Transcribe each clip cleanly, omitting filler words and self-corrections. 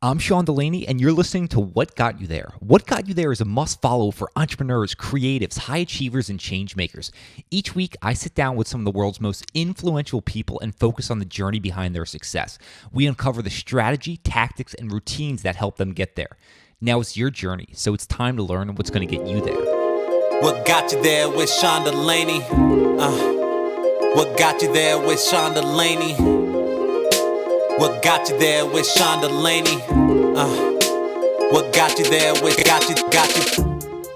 I'm Sean DeLaney, and you're listening to What Got You There. What Got You There is a must-follow for entrepreneurs, creatives, high achievers, and change makers. Each week, I sit down with some of the world's most influential people and focus on the journey behind their success. We uncover the strategy, tactics, and routines that help them get there. Now it's your journey, so it's time to learn what's going to get you there. What got you there with Sean DeLaney? What got you there with Sean DeLaney? What got you there with Sean DeLaney? What got you there with got you?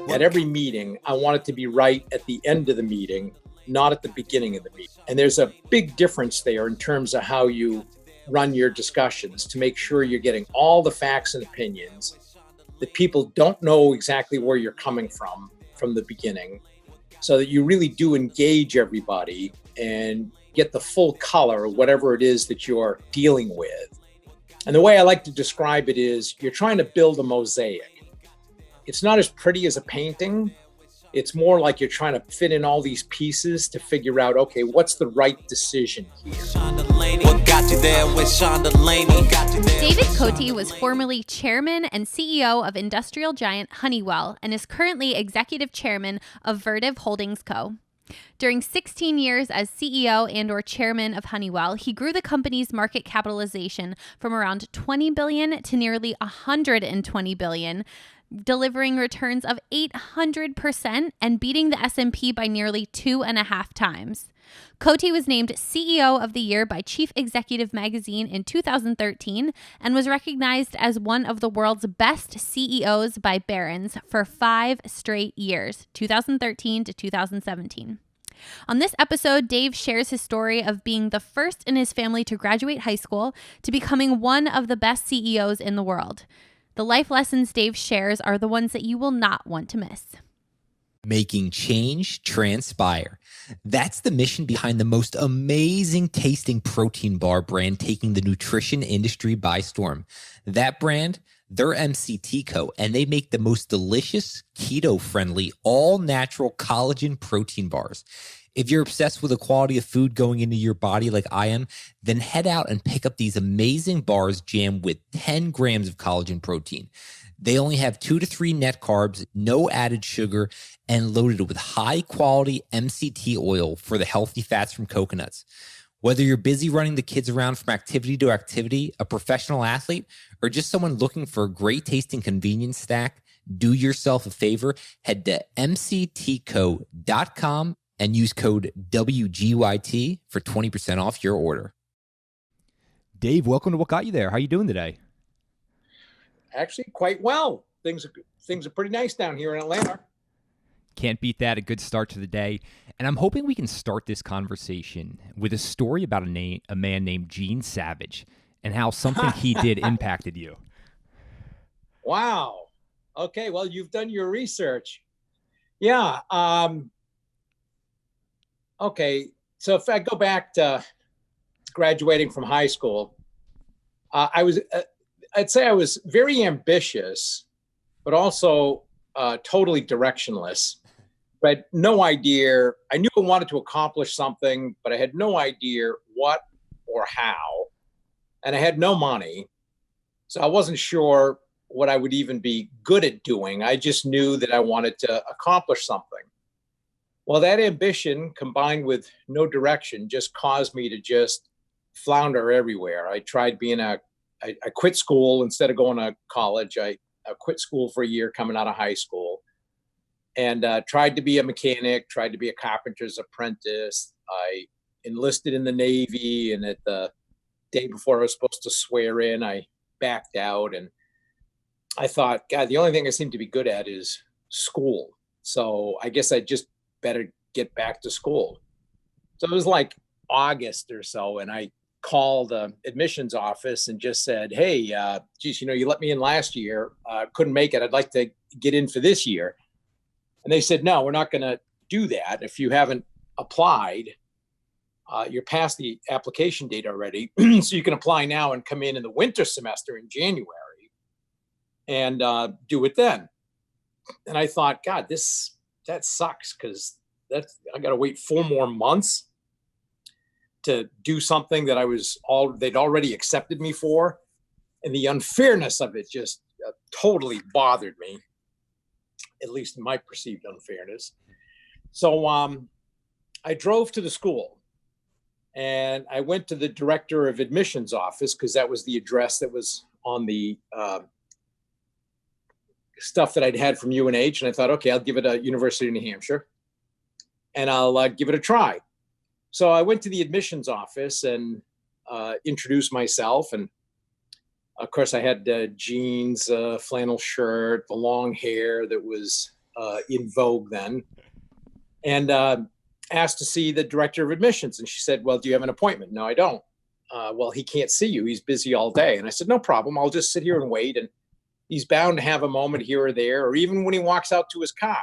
At every meeting, I want it to be right at the end of the meeting, not at the beginning of the meeting. And there's a big difference there in terms of how you run your discussions to make sure you're getting all the facts and opinions, that people don't know exactly where you're coming from the beginning, so that you really do engage everybody and get the full color of whatever it is that you're dealing with. And the way I like to describe it is you're trying to build a mosaic. It's not as pretty as a painting. It's more like you're trying to fit in all these pieces to figure out, okay, what's the right decision here? What got you there with Sean DeLaney? David Cote was formerly chairman and CEO of industrial giant Honeywell and is currently executive chairman of Vertiv Holdings Co. During 16 years as CEO and/or chairman of Honeywell, he grew the company's market capitalization from around $20 billion to nearly $120 billion, delivering returns of 800% and beating the S&P by nearly 2.5 times. Cote was named CEO of the Year by Chief Executive Magazine in 2013 and was recognized as one of the world's best CEOs by Barron's for 5 straight years, 2013 to 2017. On this episode, Dave shares his story of being the first in his family to graduate high school to becoming one of the best CEOs in the world. The life lessons Dave shares are the ones that you will not want to miss. Making change transpire. That's the mission behind the most amazing tasting protein bar brand taking the nutrition industry by storm. That brand, they're MCT Co, and they make the most delicious, keto-friendly, all-natural collagen protein bars. If you're obsessed with the quality of food going into your body like I am, then head out and pick up these amazing bars jammed with 10 grams of collagen protein. They only have 2 to 3 net carbs, no added sugar, and loaded with high-quality MCT oil for the healthy fats from coconuts. Whether you're busy running the kids around from activity to activity, a professional athlete, or just someone looking for a great-tasting convenience snack, do yourself a favor, head to mctco.com and use code WGYT for 20% off your order. Dave, welcome to What Got You There. How are you doing today? Actually, quite well. Things are pretty nice down here in Atlanta. Can't beat that. A good start to the day. And I'm hoping we can start this conversation with a story about a man named Gene Savage and how something he did impacted you. Wow. Okay, well, you've done your research. Yeah. Okay, so if I go back to graduating from high school, I'd say I was very ambitious, but also totally directionless. I had no idea. I knew I wanted to accomplish something, but I had no idea what or how. And I had no money. So I wasn't sure what I would even be good at doing. I just knew that I wanted to accomplish something. Well, that ambition combined with no direction just caused me to just flounder everywhere. I tried I quit school instead of going to college. I quit school for a year coming out of high school and tried to be a mechanic, tried to be a carpenter's apprentice. I enlisted in the Navy, and at the day before I was supposed to swear in, I backed out. And I thought, God, the only thing I seem to be good at is school. So I guess I just better get back to school. So it was like August or so, and I called the admissions office and just said, hey, geez, you let me in last year. Couldn't make it. I'd like to get in for this year. And they said, no, we're not going to do that. If you haven't applied, you're past the application date already. So you can apply now and come in the winter semester in January and do it then. And I thought, God, that sucks, because I got to wait 4 more months to do something that they'd already accepted me for. And the unfairness of it just totally bothered me, at least my perceived unfairness. So I drove to the school and I went to the director of admissions office because that was the address that was on the stuff that I'd had from UNH. And I thought, okay, I'll give it a University of New Hampshire and I'll give it a try. So I went to the admissions office and introduced myself. And of course, I had jeans, flannel shirt, the long hair that was in vogue then, and asked to see the director of admissions. And she said, well, do you have an appointment? No, I don't. Well, he can't see you. He's busy all day. And I said, no problem. I'll just sit here and wait. And he's bound to have a moment here or there, or even when he walks out to his car,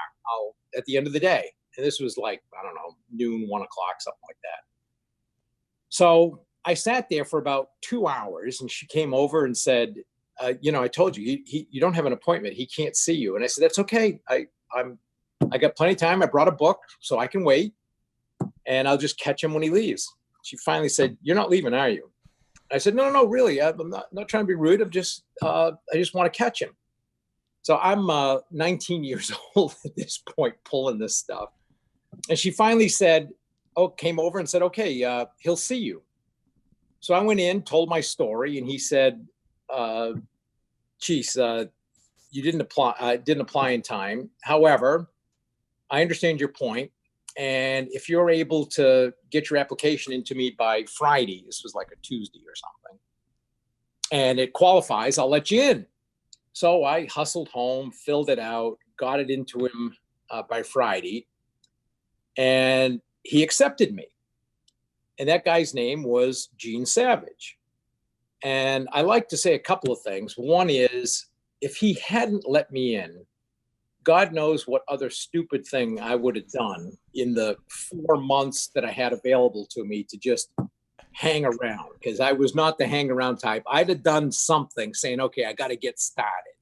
at the end of the day. And this was like, I don't know, noon, 1 o'clock, something like that. So I sat there for about 2 hours and she came over and said, I told you, you don't have an appointment. He can't see you. And I said, that's okay. I got plenty of time. I brought a book so I can wait and I'll just catch him when he leaves. She finally said, you're not leaving, are you? I said, no, really. I'm not trying to be rude. I just want to catch him. So I'm 19 years old at this point, pulling this stuff. And she finally said, came over and said, okay, he'll see you. So I went in, told my story, and he said, geez, you didn't apply in time. However, I understand your point. And if you're able to get your application into me by Friday, this was like a Tuesday or something, and it qualifies, I'll let you in. So I hustled home, filled it out, got it into him by Friday, and he accepted me. And that guy's name was Gene Savage. And I like to say a couple of things. One is, if he hadn't let me in, God knows what other stupid thing I would have done in the 4 months that I had available to me to just hang around, because I was not the hang around type. I'd have done something saying, okay, I got to get started.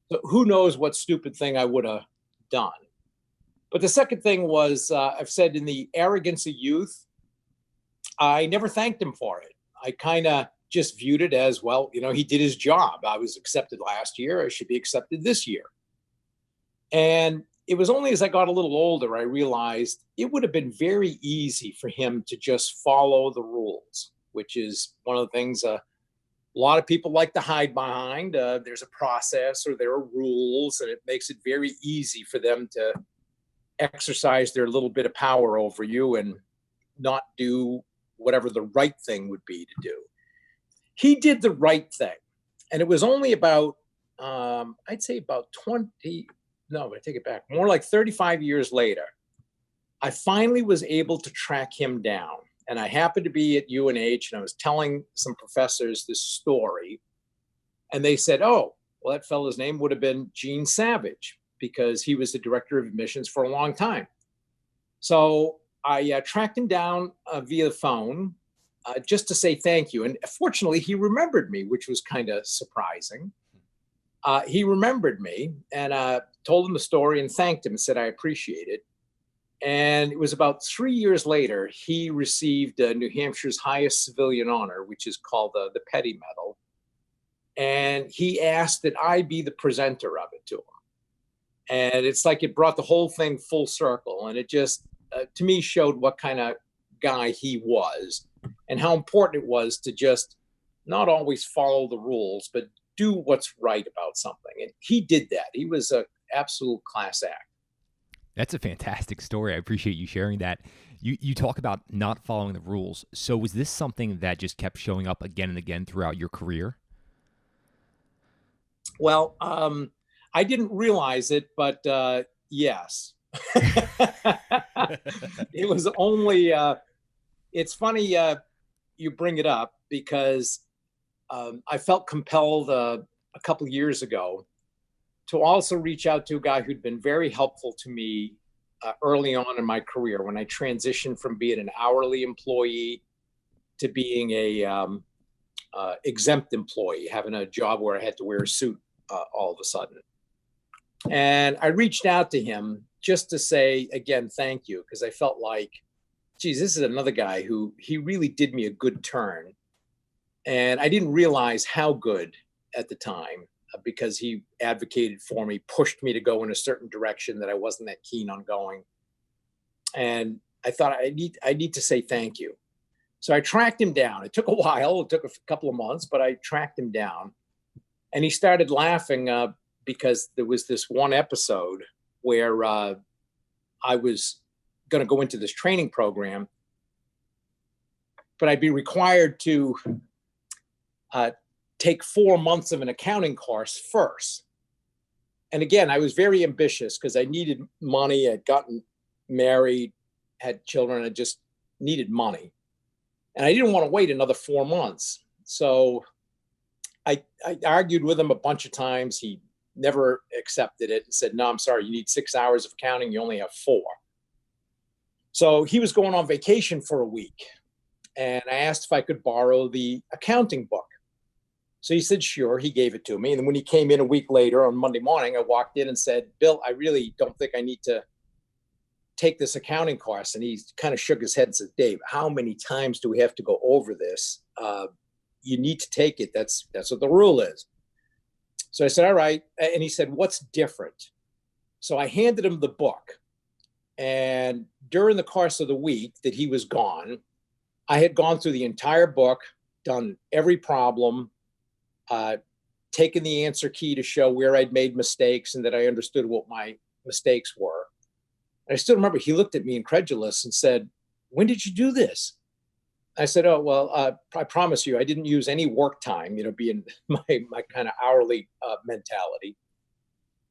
So who knows what stupid thing I would have done. But the second thing was, I've said, in the arrogance of youth, I never thanked him for it. I kind of just viewed it as, well, he did his job. I was accepted last year. I should be accepted this year. And it was only as I got a little older, I realized it would have been very easy for him to just follow the rules, which is one of the things a lot of people like to hide behind. There's a process or there are rules, and it makes it very easy for them to exercise their little bit of power over you and not do whatever the right thing would be to do. He did the right thing. And it was only about, I'd say about 20, no, I take it back, more like 35 years later, I finally was able to track him down. And I happened to be at UNH, and I was telling some professors this story. And they said, oh, well, that fellow's name would have been Gene Savage, because he was the director of admissions for a long time. So I tracked him down via the phone just to say thank you. And fortunately, he remembered me, which was kind of surprising. He remembered me, and told him the story and thanked him and said, I appreciate it. And it was about 3 years later, he received New Hampshire's highest civilian honor, which is called the Petty Medal. And he asked that I be the presenter of it to him. And it's like it brought the whole thing full circle. And it just, to me, showed what kind of guy he was and how important it was to just not always follow the rules, but do what's right about something. And he did that. He was an absolute class act. That's a fantastic story. I appreciate you sharing that. You talk about not following the rules. So was this something that just kept showing up again and again throughout your career? Well, I didn't realize it, but yes. It was only, it's funny you bring it up, because I felt compelled a couple of years ago to also reach out to a guy who'd been very helpful to me early on in my career, when I transitioned from being an hourly employee to being a exempt employee, having a job where I had to wear a suit all of a sudden. And I reached out to him just to say, again, thank you, because I felt like, geez, this is another guy who he really did me a good turn. And I didn't realize how good at the time, because he advocated for me, pushed me to go in a certain direction that I wasn't that keen on going. And I thought I need to say thank you. So I tracked him down. It took a while. It took a couple of months, but I tracked him down. And he started laughing because there was this one episode where I was going to go into this training program, but I'd be required to take 4 months of an accounting course first. And again, I was very ambitious because I needed money. I'd gotten married, had children. I just needed money. And I didn't want to wait another 4 months. So I argued with him a bunch of times. He never accepted it and said, no, I'm sorry, you need 6 hours of accounting. You only have 4. So he was going on vacation for a week. And I asked if I could borrow the accounting book. So he said, sure. He gave it to me. And then when he came in a week later on Monday morning, I walked in and said, Bill, I really don't think I need to take this accounting course. And he kind of shook his head and said, Dave, how many times do we have to go over this? You need to take it. That's what the rule is. So I said, all right. And he said, what's different? So I handed him the book. And during the course of the week that he was gone, I had gone through the entire book, done every problem, taken the answer key to show where I'd made mistakes and that I understood what my mistakes were. And I still remember he looked at me incredulous and said, when did you do this? I said, oh, well, I promise you, I didn't use any work time, being my kind of hourly mentality.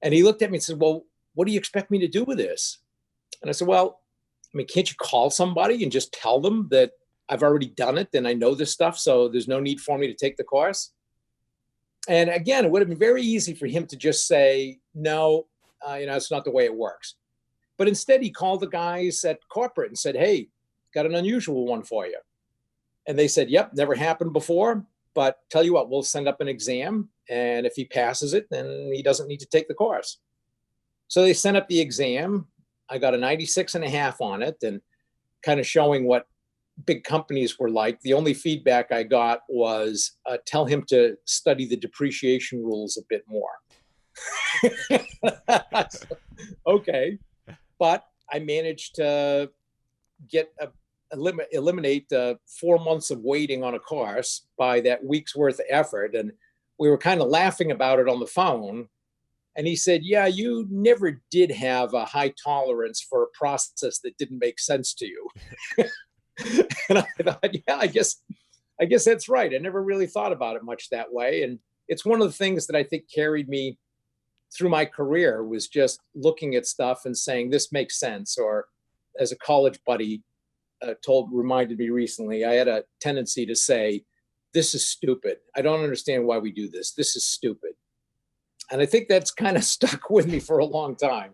And he looked at me and said, well, what do you expect me to do with this? And I said, well, I mean, can't you call somebody and just tell them that I've already done it and I know this stuff, so there's no need for me to take the course? And again, it would have been very easy for him to just say, no, it's not the way it works. But instead, he called the guys at corporate and said, hey, got an unusual one for you. And they said, yep, never happened before, but tell you what, we'll send up an exam. And if he passes it, then he doesn't need to take the course. So they sent up the exam. I got a 96.5 on it, and kind of showing what big companies were like. The only feedback I got was tell him to study the depreciation rules a bit more. Okay. But I managed to eliminate 4 months of waiting on a course by that week's worth of effort. And we were kind of laughing about it on the phone. And he said, yeah, you never did have a high tolerance for a process that didn't make sense to you. And I thought, yeah, I guess that's right. I never really thought about it much that way. And it's one of the things that I think carried me through my career, was just looking at stuff and saying, this makes sense. Or as a college buddy reminded me recently, I had a tendency to say, this is stupid. I don't understand why we do this. This is stupid. And I think that's kind of stuck with me for a long time.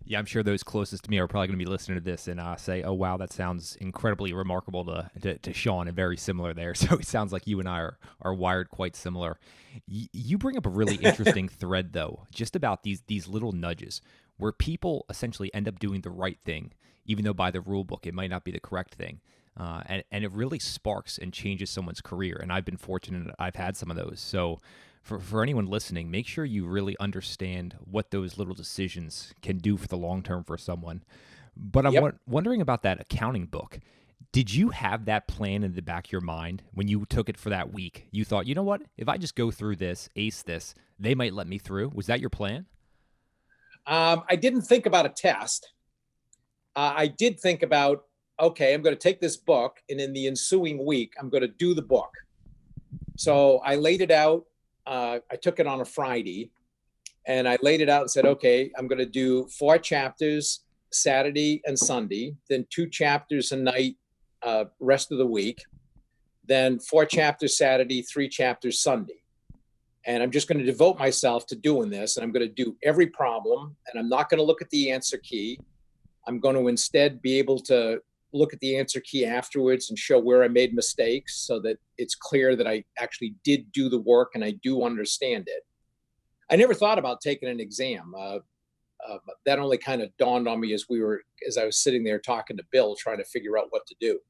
Yeah, I'm sure those closest to me are probably going to be listening to this and say, oh, wow, that sounds incredibly remarkable to Sean, and very similar there. So it sounds like you and I are wired quite similar. You bring up a really interesting thread, though, just about these little nudges where people essentially end up doing the right thing, even though by the rule book it might not be the correct thing. And it really sparks and changes someone's career. And I've been fortunate I've had some of those. So for anyone listening, make sure you really understand what those little decisions can do for the long term for someone. But I'm wondering about that accounting book. Did you have that plan in the back of your mind when you took it for that week? You thought, you know what, if I just go through this, ace this, they might let me through. Was that your plan? I didn't think about a test. I did think about, okay, I'm going to take this book, and in the ensuing week, I'm going to do the book. So I laid it out. I took it on a Friday, and I laid it out and said, okay, I'm going to do 4 chapters Saturday and Sunday, then 2 chapters a night rest of the week, then 4 chapters Saturday, 3 chapters Sunday. And I'm just going to devote myself to doing this, and I'm going to do every problem, and I'm not going to look at the answer key. I'm going to instead be able to look at the answer key afterwards and show where I made mistakes, so that it's clear that I actually did do the work and I do understand it. I never thought about taking an exam. That only kind of dawned on me as I was sitting there talking to Bill, trying to figure out what to do.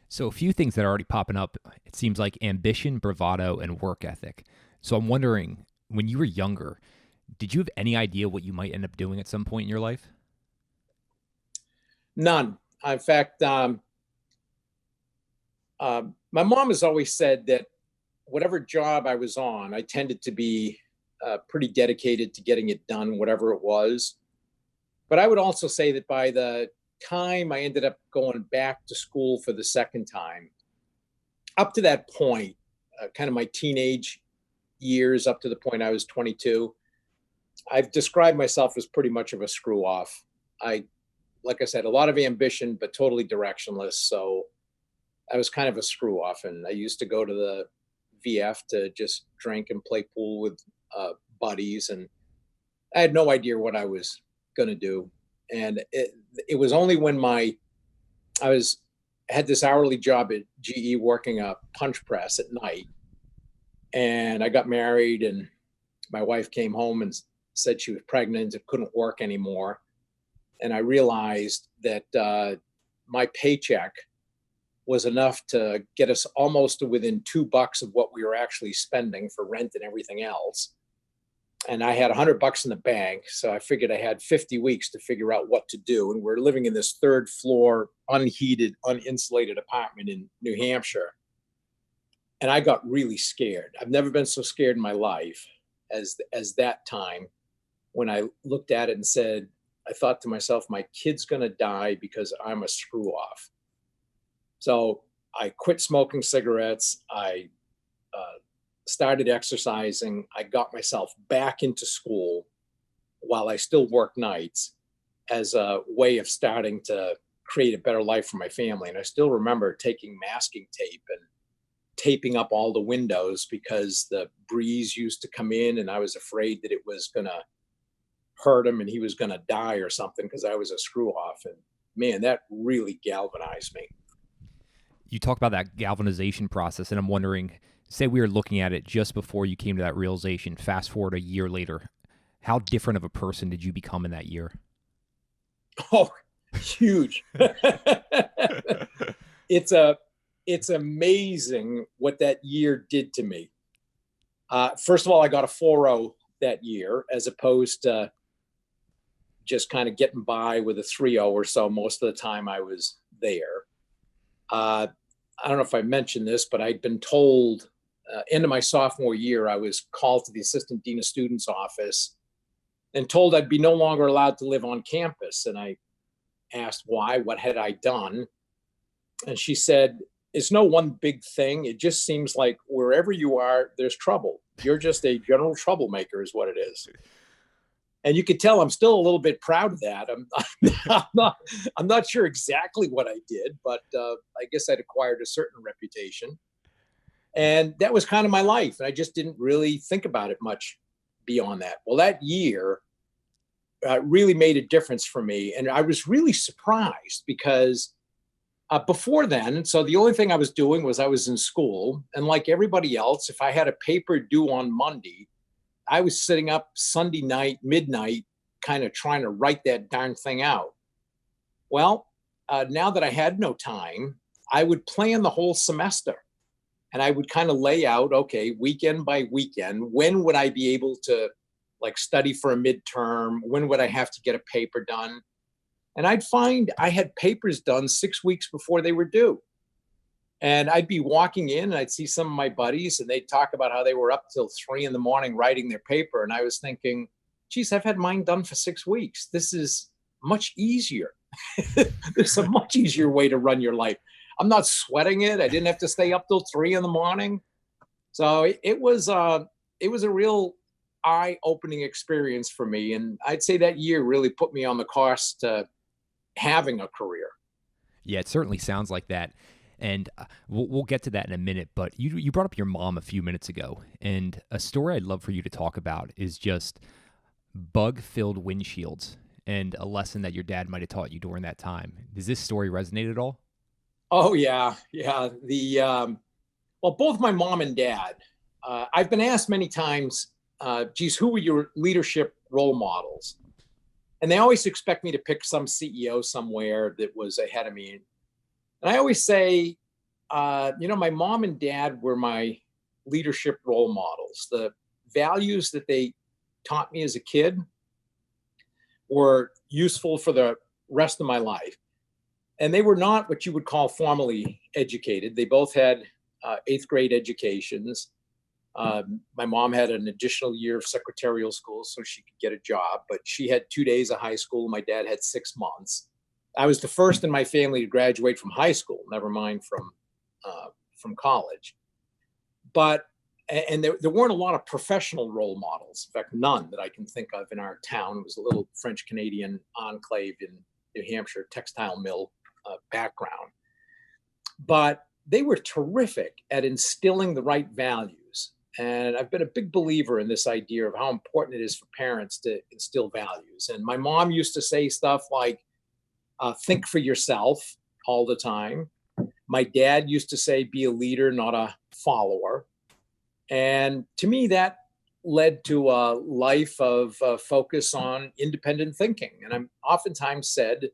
So a few things that are already popping up. It seems like ambition, bravado, and work ethic. So I'm wondering, when you were younger, did you have any idea what you might end up doing at some point in your life? None. In fact, my mom has always said that whatever job I was on, I tended to be pretty dedicated to getting it done, whatever it was. But I would also say that by the time I ended up going back to school for the second time, up to that point, kind of my teenage years, up to the point I was 22, I've described myself as pretty much of a screw off. Like I said, a lot of ambition, but totally directionless. So I was kind of a screw off, and I used to go to the VF to just drink and play pool with buddies, and I had no idea what I was going to do. And it was only when had this hourly job at GE working a punch press at night, and I got married, and my wife came home and said she was pregnant and couldn't work anymore. And I realized that my paycheck was enough to get us almost to within $2 of what we were actually spending for rent and everything else. And I had $100 in the bank. So I figured I had 50 weeks to figure out what to do. And we're living in this third floor, unheated, uninsulated apartment in New Hampshire. And I got really scared. I've never been so scared in my life as that time, when I looked at it and said, I thought to myself, my kid's going to die because I'm a screw off. So I quit smoking cigarettes. I started exercising. I got myself back into school while I still worked nights as a way of starting to create a better life for my family. And I still remember taking masking tape and taping up all the windows because the breeze used to come in, and I was afraid that it was going to hurt him and he was going to die or something because I was a screw off. And man, that really galvanized me. You talk about that galvanization process, and I'm wondering, say we were looking at it just before you came to that realization, fast forward a year later, how different of a person did you become in that year? Oh, huge. It's amazing what that year did to me. First of all, I got a 4.0 that year, as opposed to just kind of getting by with a 3.0 or so most of the time I was there. I don't know if I mentioned this, but I'd been told into my sophomore year, I was called to the assistant dean of students office and told I'd be no longer allowed to live on campus. And I asked why, what had I done? And she said, it's no one big thing. It just seems like wherever you are, there's trouble. You're just a general troublemaker is what it is. And you could tell I'm still a little bit proud of that. I'm not sure exactly what I did, but I guess I'd acquired a certain reputation. And that was kind of my life. And I just didn't really think about it much beyond that. Well, that year really made a difference for me. And I was really surprised because before then, so the only thing I was doing was I was in school. And like everybody else, if I had a paper due on Monday, I was sitting up Sunday night, midnight, kind of trying to write that darn thing out. Well, now that I had no time, I would plan the whole semester. And I would kind of lay out, okay, weekend by weekend, when would I be able to like study for a midterm? When would I have to get a paper done? And I'd find I had papers done 6 weeks before they were due. And I'd be walking in and I'd see some of my buddies and they'd talk about how they were up till 3 a.m. writing their paper. And I was thinking, geez, I've had mine done for 6 weeks. This is much easier. This is a much easier way to run your life. I'm not sweating it. I didn't have to stay up till 3 a.m. So it was a real eye-opening experience for me. And I'd say that year really put me on the course to having a career. Yeah, it certainly sounds like that. And we'll get to that in a minute, but you brought up your mom a few minutes ago, and a story I'd love for you to talk about is just bug-filled windshields and a lesson that your dad might have taught you during that time. Does this story resonate at all? Oh, yeah. Yeah. Well, both my mom and dad, I've been asked many times, geez, who were your leadership role models? And they always expect me to pick some CEO somewhere that was ahead of me. And I always say, my mom and dad were my leadership role models. The values that they taught me as a kid were useful for the rest of my life. And they were not what you would call formally educated. They both had 8th grade educations. My mom had an additional year of secretarial school so she could get a job, but she had 2 days of high school. My dad had 6 months. I was the first in my family to graduate from high school, never mind from college. And there weren't a lot of professional role models. In fact, none that I can think of in our town. It was a little French-Canadian enclave in New Hampshire, textile mill background. But they were terrific at instilling the right values. And I've been a big believer in this idea of how important it is for parents to instill values. And my mom used to say stuff like, think for yourself all the time. My dad used to say, be a leader, not a follower. And to me, that led to a life of focus on independent thinking. And I'm oftentimes said,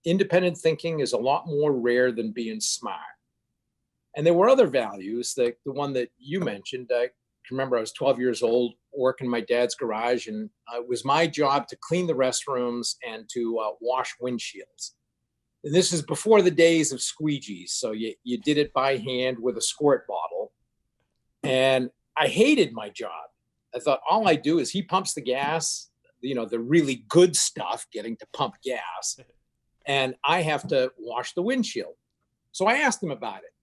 independent thinking is a lot more rare than being smart. And there were other values, the one that you mentioned. I can remember I was 12 years old, working in my dad's garage, and it was my job to clean the restrooms and to wash windshields. And this is before the days of squeegees. So you did it by hand with a squirt bottle. And I hated my job. I thought all I do is he pumps the gas, the really good stuff, getting to pump gas, and I have to wash the windshield. So I asked him about it.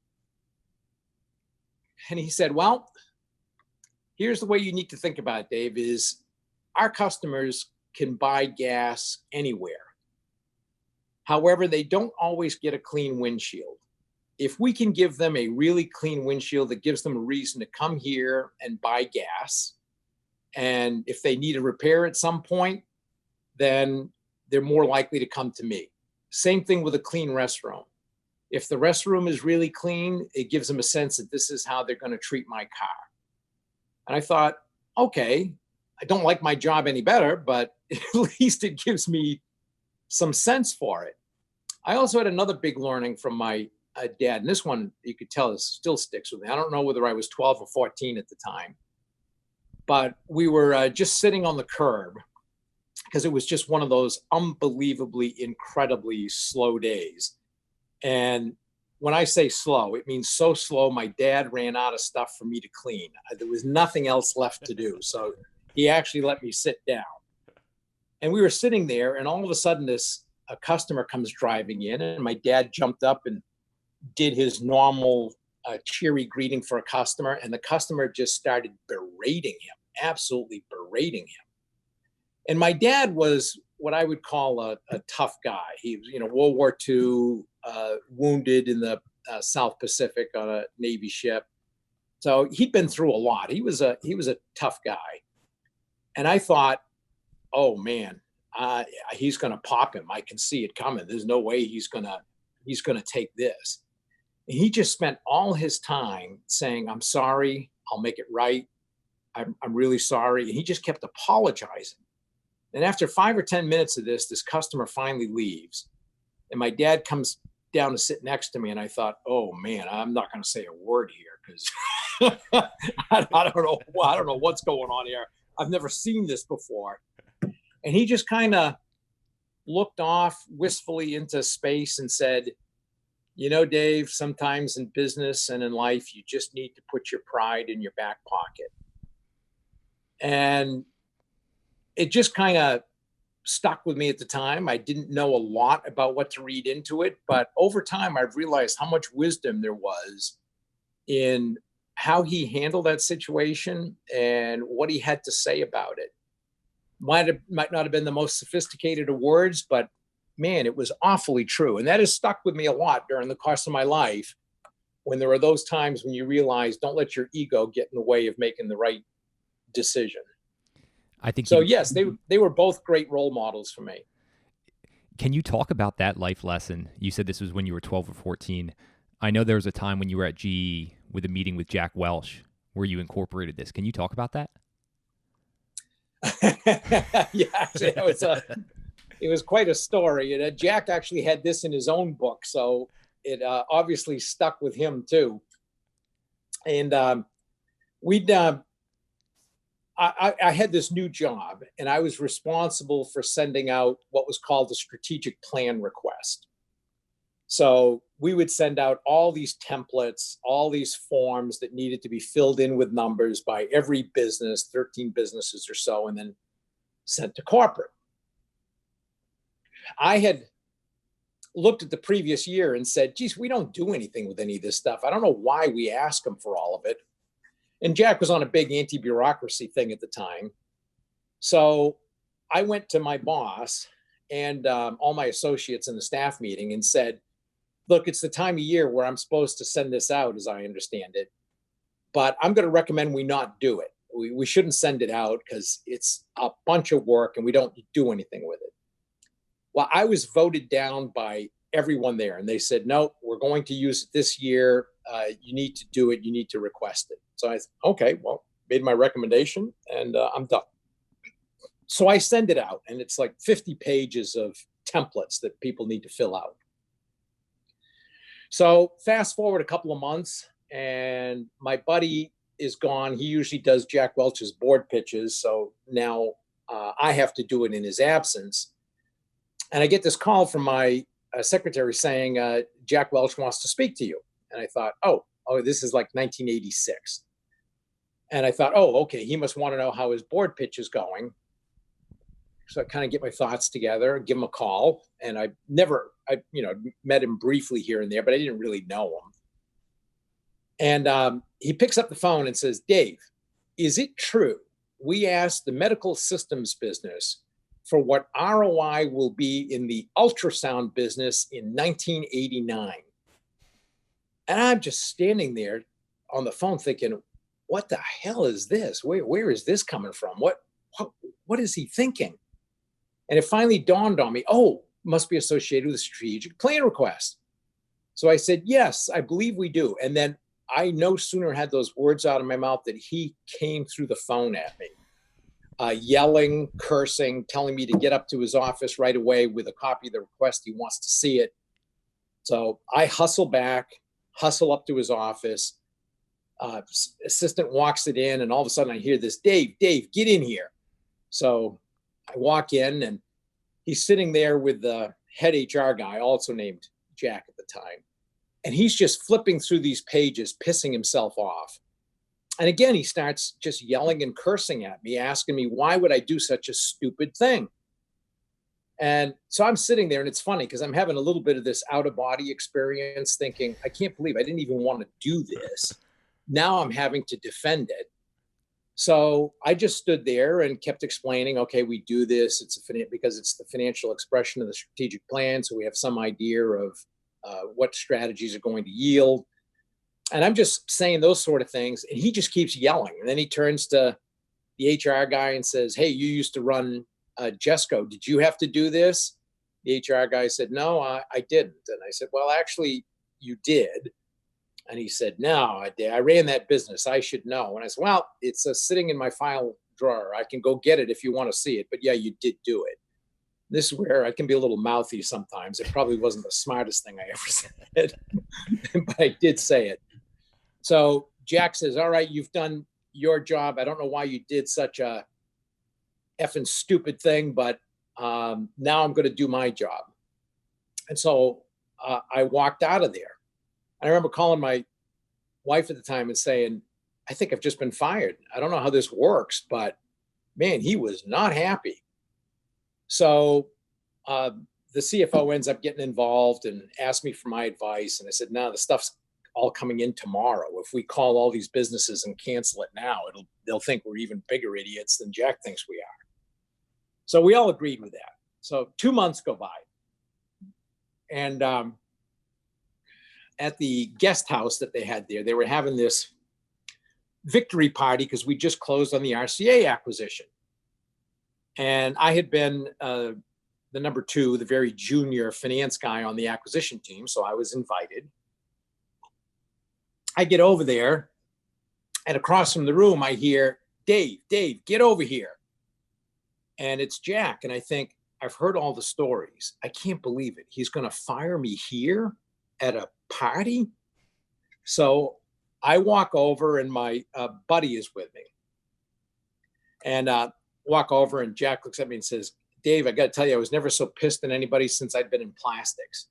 And he said, well, here's the way you need to think about it, Dave, is our customers can buy gas anywhere. However, they don't always get a clean windshield. If we can give them a really clean windshield that gives them a reason to come here and buy gas, and if they need a repair at some point, then they're more likely to come to me. Same thing with a clean restroom. If the restroom is really clean, it gives them a sense that this is how they're going to treat my car. And I thought, okay, I don't like my job any better, but at least it gives me some sense for it. I also had another big learning from my dad, and this one you could tell still sticks with me. I don't know whether I was 12 or 14 at the time, but we were just sitting on the curb because it was just one of those unbelievably, incredibly slow days. And when I say slow, it means so slow, my dad ran out of stuff for me to clean. There was nothing else left to do. So he actually let me sit down. And we were sitting there, and all of a sudden a customer comes driving in, and my dad jumped up and did his normal cheery greeting for a customer, and the customer just started berating him, absolutely berating him. And my dad was what I would call a tough guy. He was, World War II, wounded in the South Pacific on a Navy ship. So he'd been through a lot. He was a tough guy. And I thought, oh man, he's going to pop him. I can see it coming. There's no way he's going to take this. And he just spent all his time saying, I'm sorry, I'll make it right. I'm really sorry. And he just kept apologizing. And after 5 or 10 minutes of this customer finally leaves. And my dad comes down to sit next to me. And I thought, oh man, I'm not going to say a word here because I don't know what's going on here. I've never seen this before. And he just kind of looked off wistfully into space and said, Dave, sometimes in business and in life, you just need to put your pride in your back pocket. And it just kind of stuck with me at the time. I didn't know a lot about what to read into it, but over time, I've realized how much wisdom there was in how he handled that situation and what he had to say about it. Might not have been the most sophisticated of words, but man, it was awfully true. And that has stuck with me a lot during the course of my life, when there are those times when you realize, don't let your ego get in the way of making the right decision. I think so. Yes, they were both great role models for me. Can you talk about that life lesson? You said this was when you were 12 or 14. I know there was a time when you were at GE with a meeting with Jack Welch where you incorporated this. Can you talk about that? Yeah, it was quite a story. And Jack actually had this in his own book. So it obviously stuck with him too. And I had this new job, and I was responsible for sending out what was called a strategic plan request. So we would send out all these templates, all these forms that needed to be filled in with numbers by every business, 13 businesses or so, and then sent to corporate. I had looked at the previous year and said, geez, we don't do anything with any of this stuff. I don't know why we ask them for all of it. And Jack was on a big anti-bureaucracy thing at the time. So I went to my boss and all my associates in the staff meeting and said, look, it's the time of year where I'm supposed to send this out, as I understand it, but I'm going to recommend we not do it. We shouldn't send it out because it's a bunch of work and we don't do anything with it. Well, I was voted down by everyone there, and they said, no, we're going to use it this year. You need to do it. You need to request it. So I said, okay, well, made my recommendation, and I'm done. So I send it out, and it's like 50 pages of templates that people need to fill out. So fast forward a couple of months, and my buddy is gone. He usually does Jack Welch's board pitches. So now I have to do it in his absence. And I get this call from my secretary saying, Jack Welch wants to speak to you. And I thought, oh, this is like 1986. And I thought, oh, okay, he must want to know how his board pitch is going. So I kind of get my thoughts together, give him a call. And I met him briefly here and there, but I didn't really know him. And he picks up the phone and says, Dave, is it true we asked the medical systems business for what ROI will be in the ultrasound business in 1989? And I'm just standing there on the phone thinking, what the hell is this? Where is this coming from? What is he thinking? And it finally dawned on me, oh, must be associated with a strategic plan request. So I said, yes, I believe we do. And then I no sooner had those words out of my mouth that he came through the phone at me, yelling, cursing, telling me to get up to his office right away with a copy of the request. He wants to see it. So I hustle up to his office. Assistant walks it in, and all of a sudden I hear this, Dave, get in here. So I walk in, and he's sitting there with the head HR guy, also named Jack at the time. And he's just flipping through these pages, pissing himself off. And again, he starts just yelling and cursing at me, asking me, why would I do such a stupid thing? And so I'm sitting there, and it's funny because I'm having a little bit of this out-of-body experience thinking, I can't believe I didn't even want to do this. Now I'm having to defend it. So I just stood there and kept explaining, okay, we do this. Because it's the financial expression of the strategic plan. So we have some idea of what strategies are going to yield. And I'm just saying those sort of things. And he just keeps yelling. And then he turns to the HR guy and says, hey, you used to run Jesco. Did you have to do this? The HR guy said, no, I didn't. And I said, well, actually, you did. And he said, no, I ran that business. I should know. And I said, well, it's sitting in my file drawer. I can go get it if you want to see it. But yeah, you did do it. This is where I can be a little mouthy sometimes. It probably wasn't the smartest thing I ever said, but I did say it. So Jack says, all right, you've done your job. I don't know why you did such a effing stupid thing, but now I'm going to do my job. And so I walked out of there. I remember calling my wife at the time and saying, I think I've just been fired. I don't know how this works, but man, he was not happy. So the CFO ends up getting involved and asked me for my advice. And I said, no, the stuff's all coming in tomorrow. If we call all these businesses and cancel it now, they'll think we're even bigger idiots than Jack thinks we are. So we all agreed with that. So 2 months go by. And at the guest house that they had there, they were having this victory party because we just closed on the RCA acquisition. And I had been the number 2, the very junior finance guy on the acquisition team. So I was invited. I get over there, and across from the room, I hear, Dave, get over here. And it's Jack. And I think, I've heard all the stories. I can't believe it. He's going to fire me here. at a party? So I walk over, and my buddy is with me. And walk over, and Jack looks at me and says, Dave, I got to tell you, I was never so pissed at anybody since I'd been in plastics.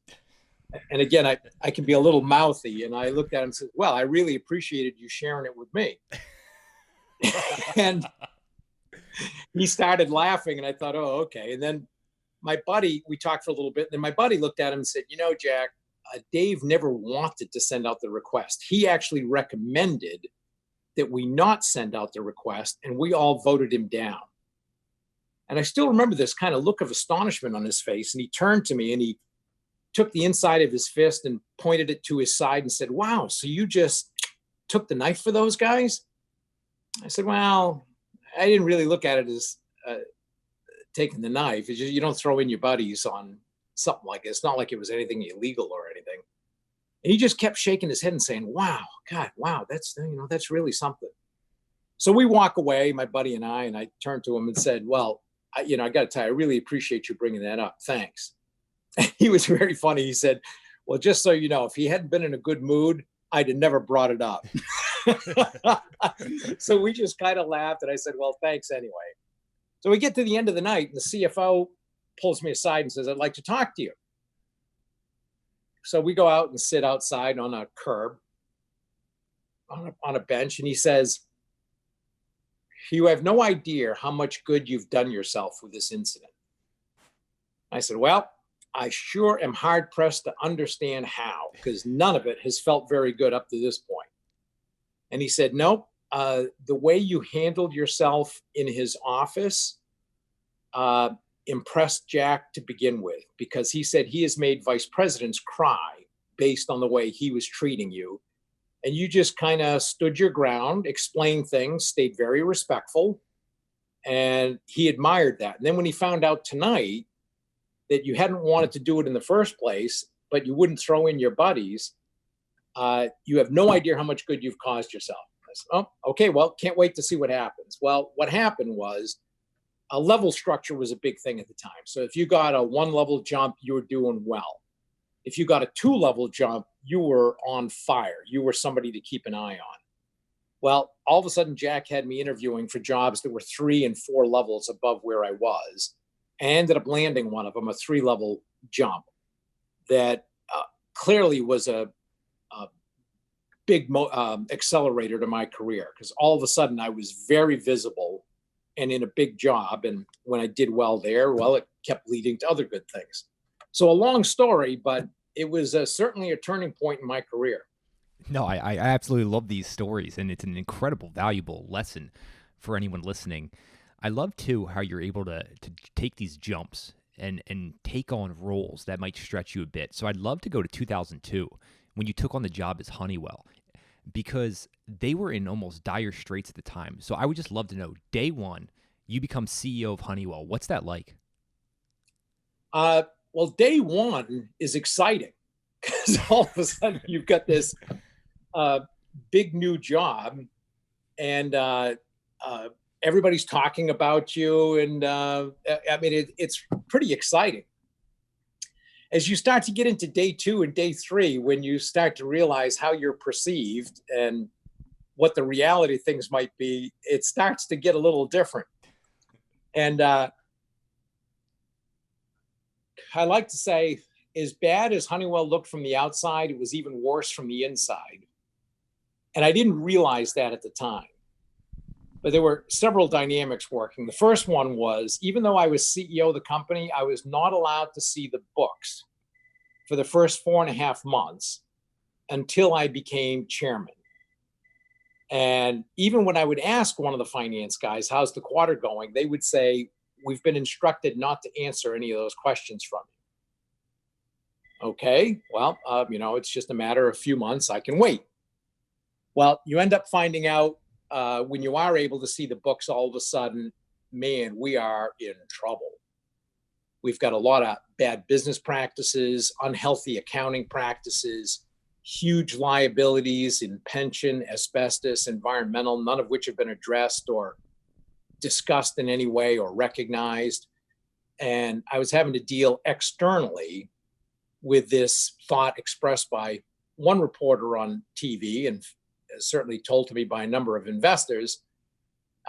And again, I can be a little mouthy. And I looked at him and said, well, I really appreciated you sharing it with me. And he started laughing, and I thought, oh, okay. And then my buddy, we talked for a little bit. And then my buddy looked at him and said, Jack, Dave never wanted to send out the request. He actually recommended that we not send out the request, and we all voted him down. And I still remember this kind of look of astonishment on his face. And he turned to me, and he took the inside of his fist and pointed it to his side and said, wow, so you just took the knife for those guys? I said, well, I didn't really look at it as taking the knife. It's just, you don't throw in your buddies on something like it. It's not like it was anything illegal or anything. And he just kept shaking his head and saying, wow, God, wow, that's really something. So we walk away, my buddy and I turned to him and said, well, I got to tell you, I really appreciate you bringing that up. Thanks. And he was very funny. He said, well, just so you know, if he hadn't been in a good mood, I'd have never brought it up. So we just kind of laughed, and I said, well, thanks anyway. So we get to the end of the night, and the CFO pulls me aside and says, I'd like to talk to you. So we go out and sit outside on a curb on a bench, and he says, you have no idea how much good you've done yourself with this incident. I said, well, I sure am hard pressed to understand how, because none of it has felt very good up to this point. And he said, nope, the way you handled yourself in his office impressed Jack to begin with, because he said he has made vice presidents cry based on the way he was treating you. And you just kind of stood your ground, explained things, stayed very respectful. And he admired that. And then when he found out tonight that you hadn't wanted to do it in the first place, but you wouldn't throw in your buddies, you have no idea how much good you've caused yourself. I said, oh, okay, well, can't wait to see what happens. Well, what happened was a level structure was a big thing at the time. So if you got a 1-level jump, you were doing well. If you got a 2-level jump, you were on fire. You were somebody to keep an eye on. Well, all of a sudden, Jack had me interviewing for jobs that were 3 and 4 levels above where I was. I ended up landing one of them, a 3-level jump that clearly was a big accelerator to my career, because all of a sudden I was very visible and in a big job. And when I did well there, well, it kept leading to other good things. So a long story, but it was certainly a turning point in my career. No, I absolutely love these stories, and it's an incredible, valuable lesson for anyone listening. I love, too, how you're able to take these jumps and take on roles that might stretch you a bit. So I'd love to go to 2002 when you took on the job as Honeywell, because they were in almost dire straits at the time. So I would just love to know, day one, you become CEO of Honeywell. What's that like? Well, day one is exciting, because all of a sudden you've got this big new job, and everybody's talking about you. And I mean, it's pretty exciting. As you start to get into day 2 and day 3, when you start to realize how you're perceived and what the reality of things might be, it starts to get a little different. And I like to say, as bad as Honeywell looked from the outside, it was even worse from the inside. And I didn't realize that at the time. But there were several dynamics working. The first one was, even though I was CEO of the company, I was not allowed to see the books for the first 4.5 months until I became chairman. And even when I would ask one of the finance guys, how's the quarter going? They would say, we've been instructed not to answer any of those questions from you. Okay, well, it's just a matter of a few months. I can wait. Well, you end up finding out when you are able to see the books, all of a sudden, man, we are in trouble. We've got a lot of bad business practices, unhealthy accounting practices, huge liabilities in pension, asbestos, environmental, none of which have been addressed or discussed in any way or recognized. And I was having to deal externally with this thought expressed by one reporter on TV and certainly told to me by a number of investors.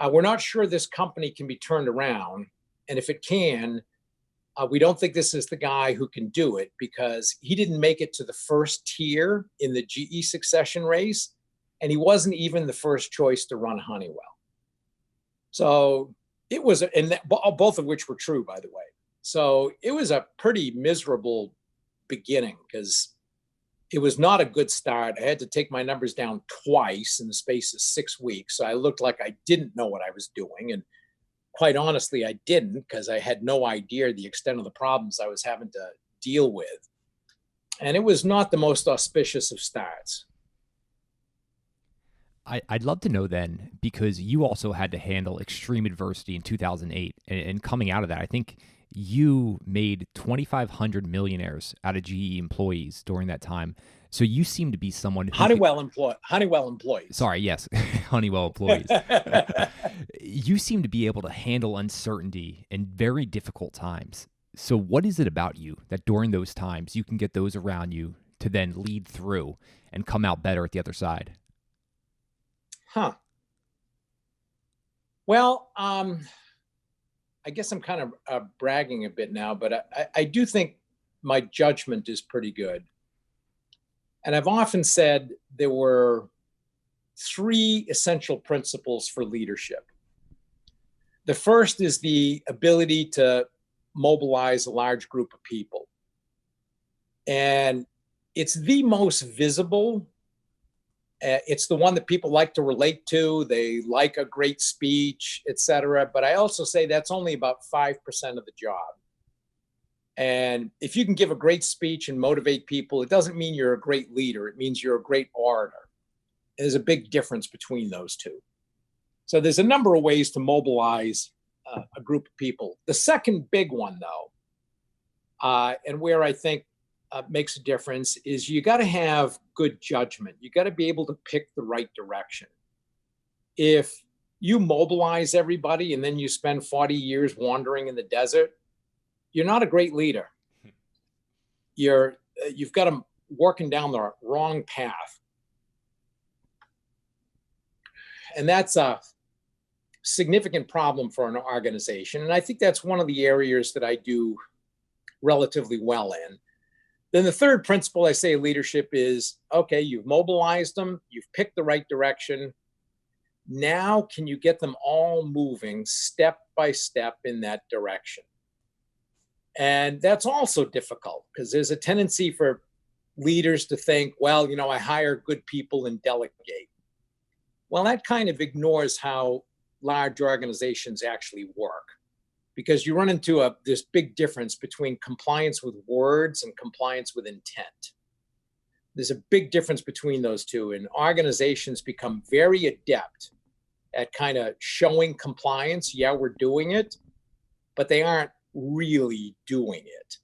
We're not sure this company can be turned around. And if it can, we don't think this is the guy who can do it, because he didn't make it to the first tier in the GE succession race. And he wasn't even the first choice to run Honeywell. So it was, and both of which were true, by the way. So it was a pretty miserable beginning, because it was not a good start. I had to take my numbers down twice in the space of 6 weeks. So I looked like I didn't know what I was doing. And quite honestly, I didn't, because I had no idea the extent of the problems I was having to deal with. And it was not the most auspicious of starts. I'd love to know then, because you also had to handle extreme adversity in 2008. And coming out of that, I think you made 2,500 millionaires out of GE employees during that time. So you seem to be someone who Honeywell employees. Sorry, yes, Honeywell employees. You seem to be able to handle uncertainty in very difficult times. So what is it about you that during those times you can get those around you to then lead through and come out better at the other side? Well, I guess I'm kind of bragging a bit now, but I do think my judgment is pretty good. And I've often said there were 3 essential principles for leadership. The first is the ability to mobilize a large group of people. And it's the most visible. It's the one that people like to relate to. They like a great speech, et cetera. But I also say that's only about 5% of the job. And if you can give a great speech and motivate people, it doesn't mean you're a great leader. It means you're a great orator. There's a big difference between those two. So there's a number of ways to mobilize a group of people. The second big one, though, and where I think makes a difference, is you got to have good judgment. You got to be able to pick the right direction. If you mobilize everybody and then you spend 40 years wandering in the desert, you're not a great leader. You've got them working down the wrong path. And that's a significant problem for an organization. And I think that's one of the areas that I do relatively well in. Then the third principle I say leadership is, okay, you've mobilized them, you've picked the right direction. Now, can you get them all moving step by step in that direction? And that's also difficult, because there's a tendency for leaders to think, well, I hire good people and delegate. Well, that kind of ignores how large organizations actually work, because you run into this big difference between compliance with words and compliance with intent. There's a big difference between those two, and organizations become very adept at kind of showing compliance. Yeah, we're doing it, but they aren't really doing it.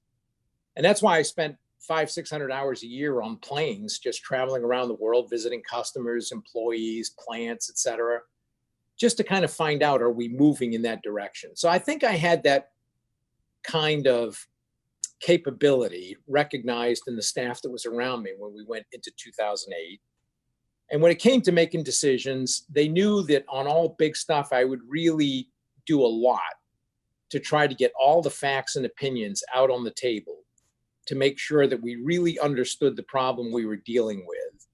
And that's why I spent 500-600 hours a year on planes, just traveling around the world, visiting customers, employees, plants, et cetera, just to kind of find out, are we moving in that direction? So I think I had that kind of capability recognized in the staff that was around me when we went into 2008. And when it came to making decisions, they knew that on all big stuff, I would really do a lot to try to get all the facts and opinions out on the table to make sure that we really understood the problem we were dealing with,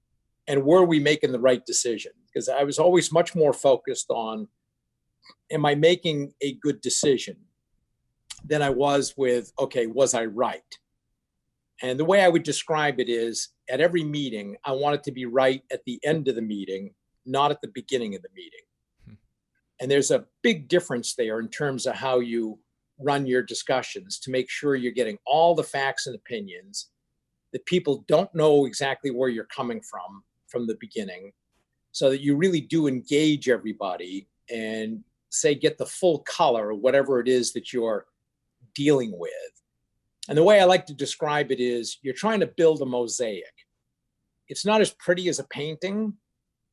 and were we making the right decision? Because I was always much more focused on, am I making a good decision, than I was with, okay, was I right? And the way I would describe it is, at every meeting, I want it to be right at the end of the meeting, not at the beginning of the meeting. And there's a big difference there in terms of how you run your discussions to make sure you're getting all the facts and opinions, that people don't know exactly where you're coming from the beginning, so that you really do engage everybody and say, get the full color of whatever it is that you're dealing with. And the way I like to describe it is, you're trying to build a mosaic. It's not as pretty as a painting.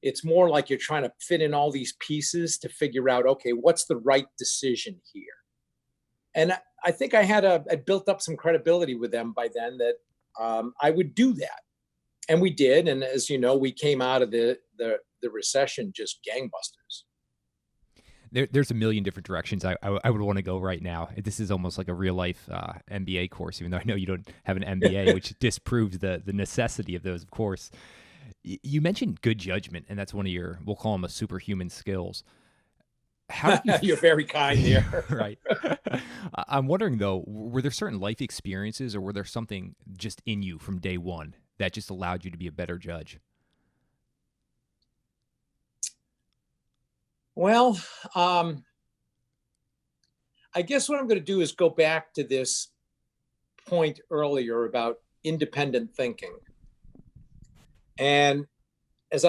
It's more like you're trying to fit in all these pieces to figure out, okay, what's the right decision here? And I think I had built up some credibility with them by then, that I would do that. And we did. And as you know, we came out of the recession just gangbusters. There's a million different directions I would want to go right now. This is almost like a real life MBA course, even though I know you don't have an MBA, which disproves the necessity of those, of course. You mentioned good judgment, and that's one of your, we'll call them a superhuman skills. How do you You're very kind there. Right. I'm wondering, though, were there certain life experiences or were there something just in you from day one that just allowed you to be a better judge? Well, I guess what I'm going to do is go back to this point earlier about independent thinking. And as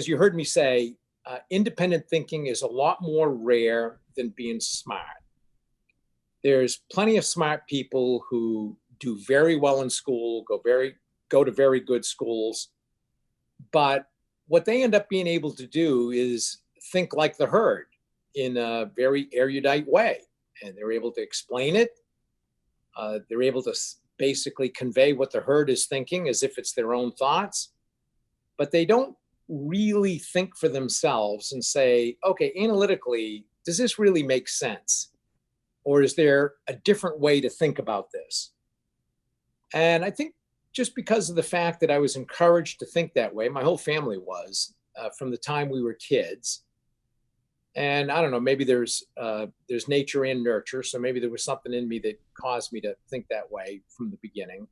you heard me say, independent thinking is a lot more rare than being smart. There's plenty of smart people who do very well in school, go to very good schools, but what they end up being able to do is think like the herd in a very erudite way, and they're able to explain it. They're able to basically convey what the herd is thinking as if it's their own thoughts, but they don't really think for themselves and say, okay, analytically, does this really make sense? Or is there a different way to think about this? And I think just because of the fact that I was encouraged to think that way, my whole family was, from the time we were kids. And I don't know, maybe there's nature and nurture. So maybe there was something in me that caused me to think that way from the beginning.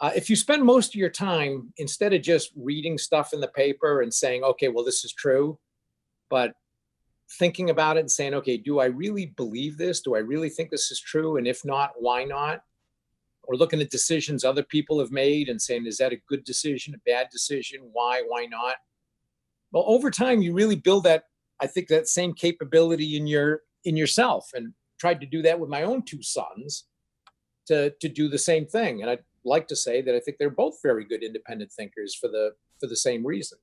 If you spend most of your time, instead of just reading stuff in the paper and saying, okay, well, this is true, but thinking about it and saying, okay, do I really believe this? Do I really think this is true? And if not, why not? Or looking at decisions other people have made and saying, is that a good decision, a bad decision? Why not? Well, over time, you really build that, I think, that same capability in yourself, and tried to do that with my own two sons to do the same thing. And I'd like to say that I think they're both very good independent thinkers for the same reason.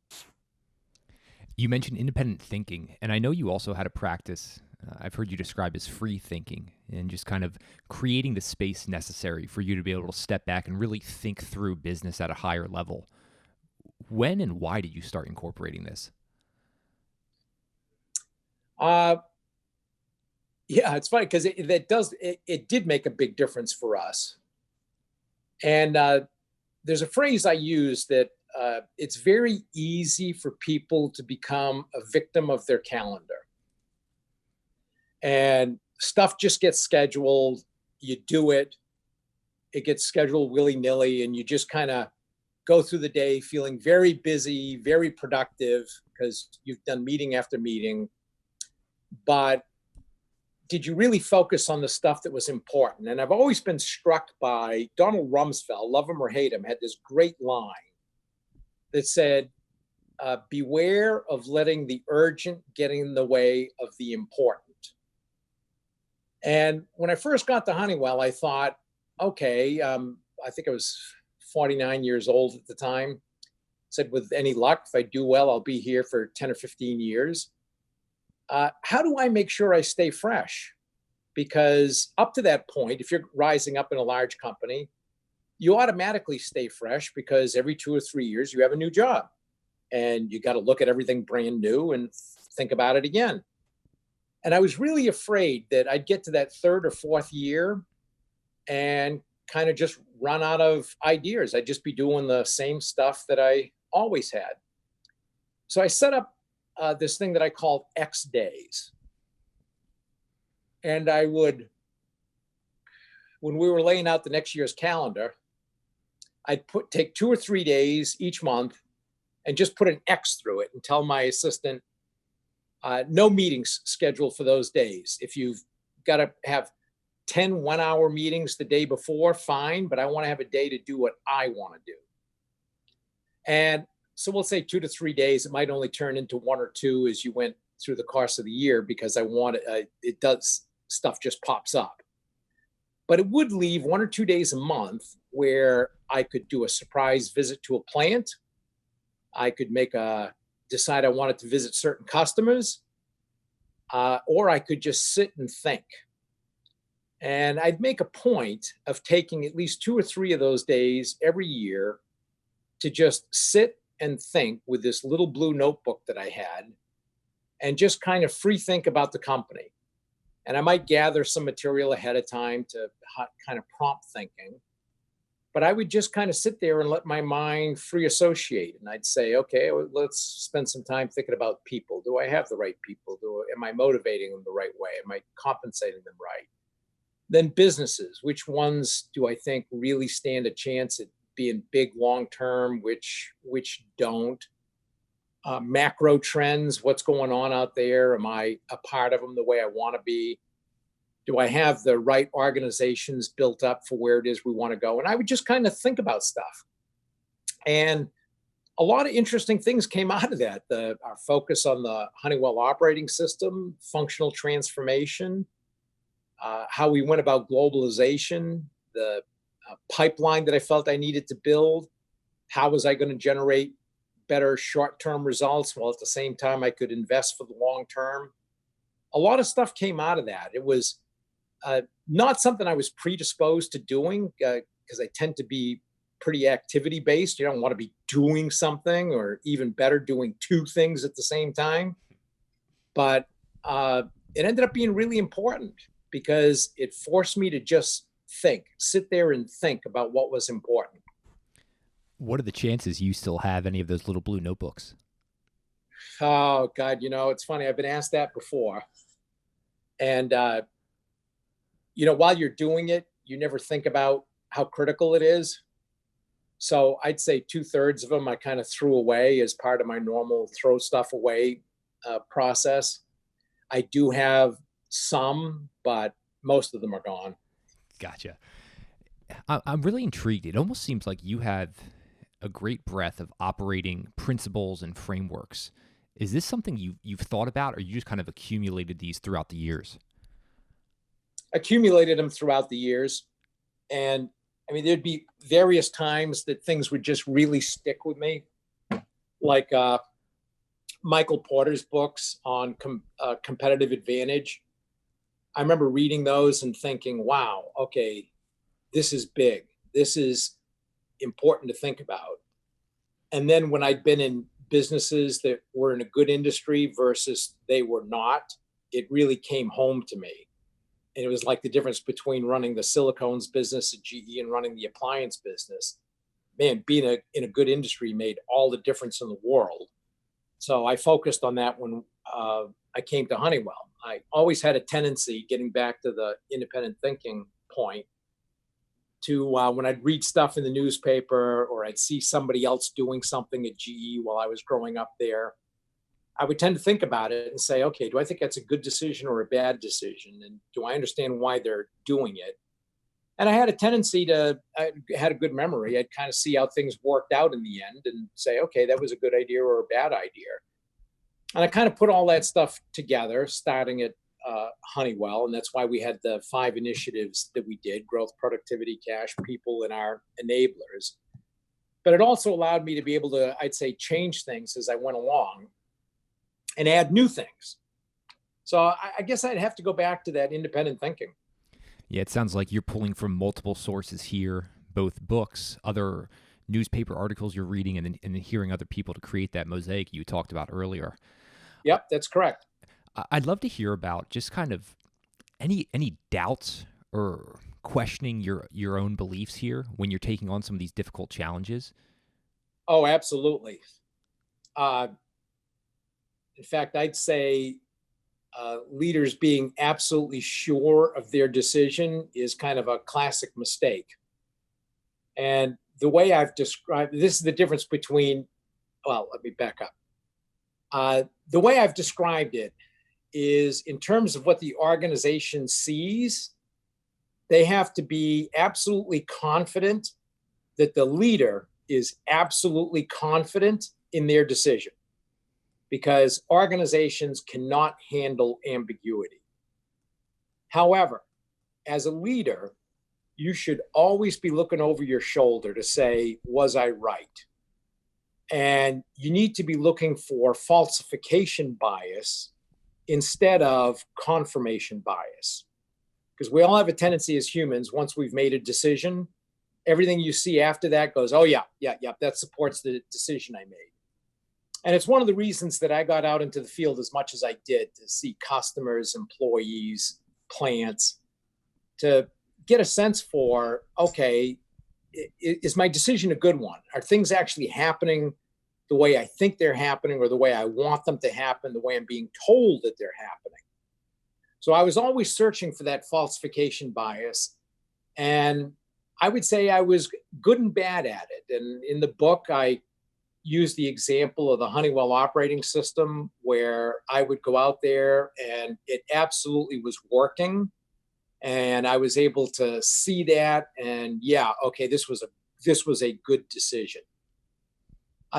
You mentioned independent thinking, and I know you also had a practice I've heard you describe as free thinking, and just kind of creating the space necessary for you to be able to step back and really think through business at a higher level. When and why did you start incorporating this? Yeah, it's funny because it did make a big difference for us. And there's a phrase I use that it's very easy for people to become a victim of their calendar. And stuff just gets scheduled, you do it, it gets scheduled willy-nilly, and you just kind of go through the day feeling very busy, very productive, because you've done meeting after meeting. But did you really focus on the stuff that was important? And I've always been struck by Donald Rumsfeld, love him or hate him, had this great line that said, beware of letting the urgent get in the way of the important. And when I first got to Honeywell, I thought, okay, I think I was 49 years old at the time. Said, with any luck, if I do well, I'll be here for 10 or 15 years. How do I make sure I stay fresh? Because up to that point, if you're rising up in a large company, you automatically stay fresh because every 2 or 3 years you have a new job and you got to look at everything brand new and think about it again. And I was really afraid that I'd get to that third or fourth year and kind of just run out of ideas. I'd just be doing the same stuff that I always had. So I set up this thing that I called X days. And I would, when we were laying out the next year's calendar, I'd take 2 or 3 days each month and just put an X through it and tell my assistant, no meetings scheduled for those days. If you've got to have 10 one-hour meetings the day before, fine, but I want to have a day to do what I want to do. And so we'll say 2 to 3 days. It might only turn into 1 or 2 as you went through the course of the year, because I want it does, stuff just pops up. But it would leave 1 or 2 days a month where I could do a surprise visit to a plant. I could decide I wanted to visit certain customers, or I could just sit and think. And I'd make a point of taking at least 2 or 3 of those days every year to just sit and think with this little blue notebook that I had and just kind of free think about the company. And I might gather some material ahead of time to kind of prompt thinking. But I would just kind of sit there and let my mind free associate. And I'd say, okay, well, let's spend some time thinking about people. Do I have the right people? Am I motivating them the right way? Am I compensating them right? Then businesses, which ones do I think really stand a chance at being big long-term, which don't? Macro trends, what's going on out there? Am I a part of them the way I want to be? Do I have the right organizations built up for where it is we want to go? And I would just kind of think about stuff. And a lot of interesting things came out of that. Our focus on the Honeywell operating system, functional transformation, how we went about globalization, the pipeline that I felt I needed to build. How was I going to generate better short-term results while at the same time I could invest for the long term? A lot of stuff came out of that. It was not something I was predisposed to doing because I tend to be pretty activity based. You don't want to be doing something, or even better, doing 2 things at the same time. But it ended up being really important because it forced me to just sit there and think about what was important. What are the chances you still have any of those little blue notebooks? Oh, God, it's funny. I've been asked that before. And, while you're doing it, you never think about how critical it is. So I'd say 2/3 of them I kind of threw away as part of my normal throw stuff away process. I do have some, but most of them are gone. Gotcha. I'm really intrigued. It almost seems like you have a great breadth of operating principles and frameworks. Is this something you've thought about, or you just kind of accumulated these throughout the years? Accumulated them throughout the years. And I mean, there'd be various times that things would just really stick with me. Like Michael Porter's books on competitive advantage. I remember reading those and thinking, wow, okay, this is big. This is important to think about. And then when I'd been in businesses that were in a good industry versus they were not, it really came home to me. And it was like the difference between running the silicones business at GE and running the appliance business. Man, being in a good industry made all the difference in the world. So I focused on that when I came to Honeywell. I always had a tendency, getting back to the independent thinking point, to when I'd read stuff in the newspaper or I'd see somebody else doing something at GE while I was growing up there, I would tend to think about it and say, okay, do I think that's a good decision or a bad decision? And do I understand why they're doing it? And I had a tendency I had a good memory. I'd kind of see how things worked out in the end and say, okay, that was a good idea or a bad idea. And I kind of put all that stuff together, starting at Honeywell. And that's why we had the 5 initiatives that we did: growth, productivity, cash, people, and our enablers. But it also allowed me to be able to, I'd say, change things as I went along and add new things. So I guess I'd have to go back to that independent thinking. Yeah, it sounds like you're pulling from multiple sources here, both books, other newspaper articles you're reading, and then hearing other people to create that mosaic you talked about earlier. Yep, that's correct. I'd love to hear about just kind of any doubts or questioning your own beliefs here when you're taking on some of these difficult challenges. Oh, absolutely. In fact, I'd say leaders being absolutely sure of their decision is kind of a classic mistake. And the way I've described, this is the difference between, well, let me back up. The way I've described it is in terms of what the organization sees, they have to be absolutely confident that the leader is absolutely confident in their decision, because organizations cannot handle ambiguity. However, as a leader, you should always be looking over your shoulder to say, was I right? And you need to be looking for falsification bias instead of confirmation bias. because we all have a tendency as humans, once we've made a decision, everything you see after that goes, oh, yeah, that supports the decision I made. And it's one of the reasons that I got out into the field as much as I did, to see customers, employees, plants, to get a sense for, okay, is my decision a good one? Are things actually happening the way I think they're happening, or the way I want them to happen, the way I'm being told that they're happening? So I was always searching for that falsification bias. And I would say I was good and bad at it. And in the book, I used the example of the Honeywell operating system, where I would go out there and it absolutely was working. And I was able to see that, and yeah, okay, this was a good decision.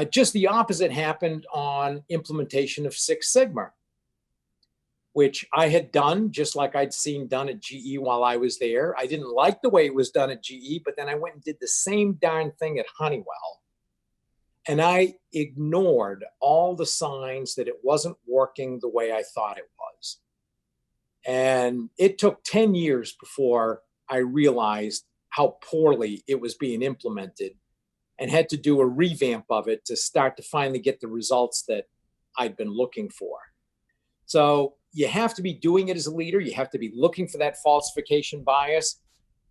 Just the opposite happened on implementation of Six Sigma, which I had done just like I'd seen done at GE while I was there. I didn't like the way it was done at GE, but then I went and did the same darn thing at Honeywell. And I ignored all the signs that it wasn't working the way I thought it was. And it took 10 years before I realized how poorly it was being implemented, and had to do a revamp of it to start to finally get the results that I'd been looking for. So you have to be doing it as a leader. You have to be looking for that falsification bias,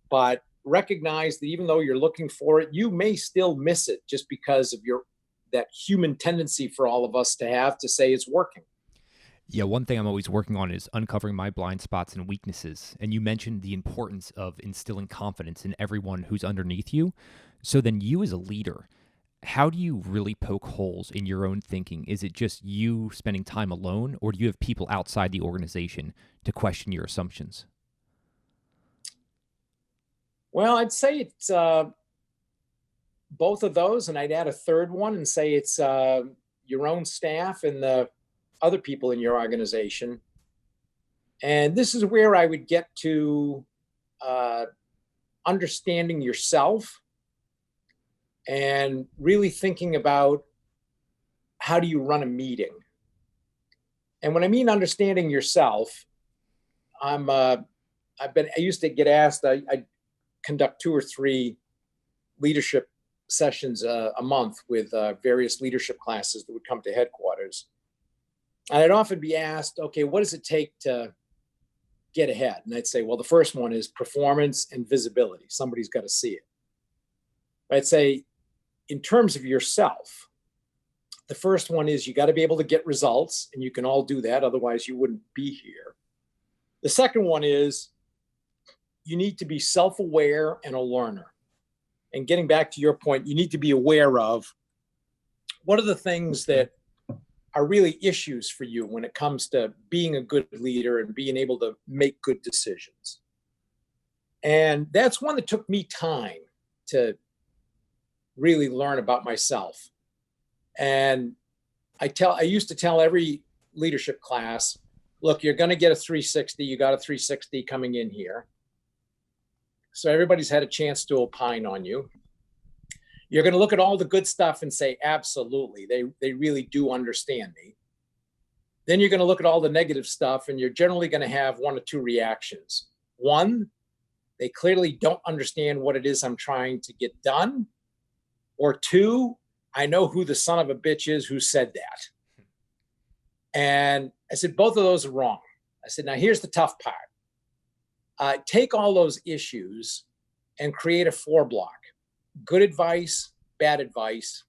but recognize that even though you're looking for it, you may still miss it, just because of that human tendency for all of us to have to say it's working. Yeah, one thing I'm always working on is uncovering my blind spots and weaknesses. And you mentioned the importance of instilling confidence in everyone who's underneath you. So then you as a leader, how do you really poke holes in your own thinking? Is it just you spending time alone, or do you have people outside the organization to question your assumptions? Well, I'd say it's both of those, and I'd add a third one and say it's your own staff and the other people in your organization. And this is where I would get to understanding yourself and really thinking about, how do you run a meeting? And when I mean understanding yourself, I used to get asked, I conduct 2 or 3 leadership sessions a month with various leadership classes that would come to headquarters. And I'd often be asked, okay, what does it take to get ahead? And I'd say, well, the first one is performance and visibility. Somebody's got to see it. I'd say, in terms of yourself, the first one is you got to be able to get results, and you can all do that. Otherwise, you wouldn't be here. The second one is you need to be self-aware and a learner. And getting back to your point, you need to be aware of what are the things that are really issues for you when it comes to being a good leader and being able to make good decisions. And that's one that took me time to really learn about myself. And I used to tell every leadership class, look, you're going to get a 360. You got a 360 coming in here. So everybody's had a chance to opine on you. You're going to look at all the good stuff and say, absolutely, they really do understand me. Then you're going to look at all the negative stuff, and you're generally going to have 1 or 2 reactions. 1, they clearly don't understand what it is I'm trying to get done. Or 2, I know who the son of a bitch is who said that. And I said, both of those are wrong. I said, now here's the tough part. Take all those issues and create a 4-block. Good advice, bad advice.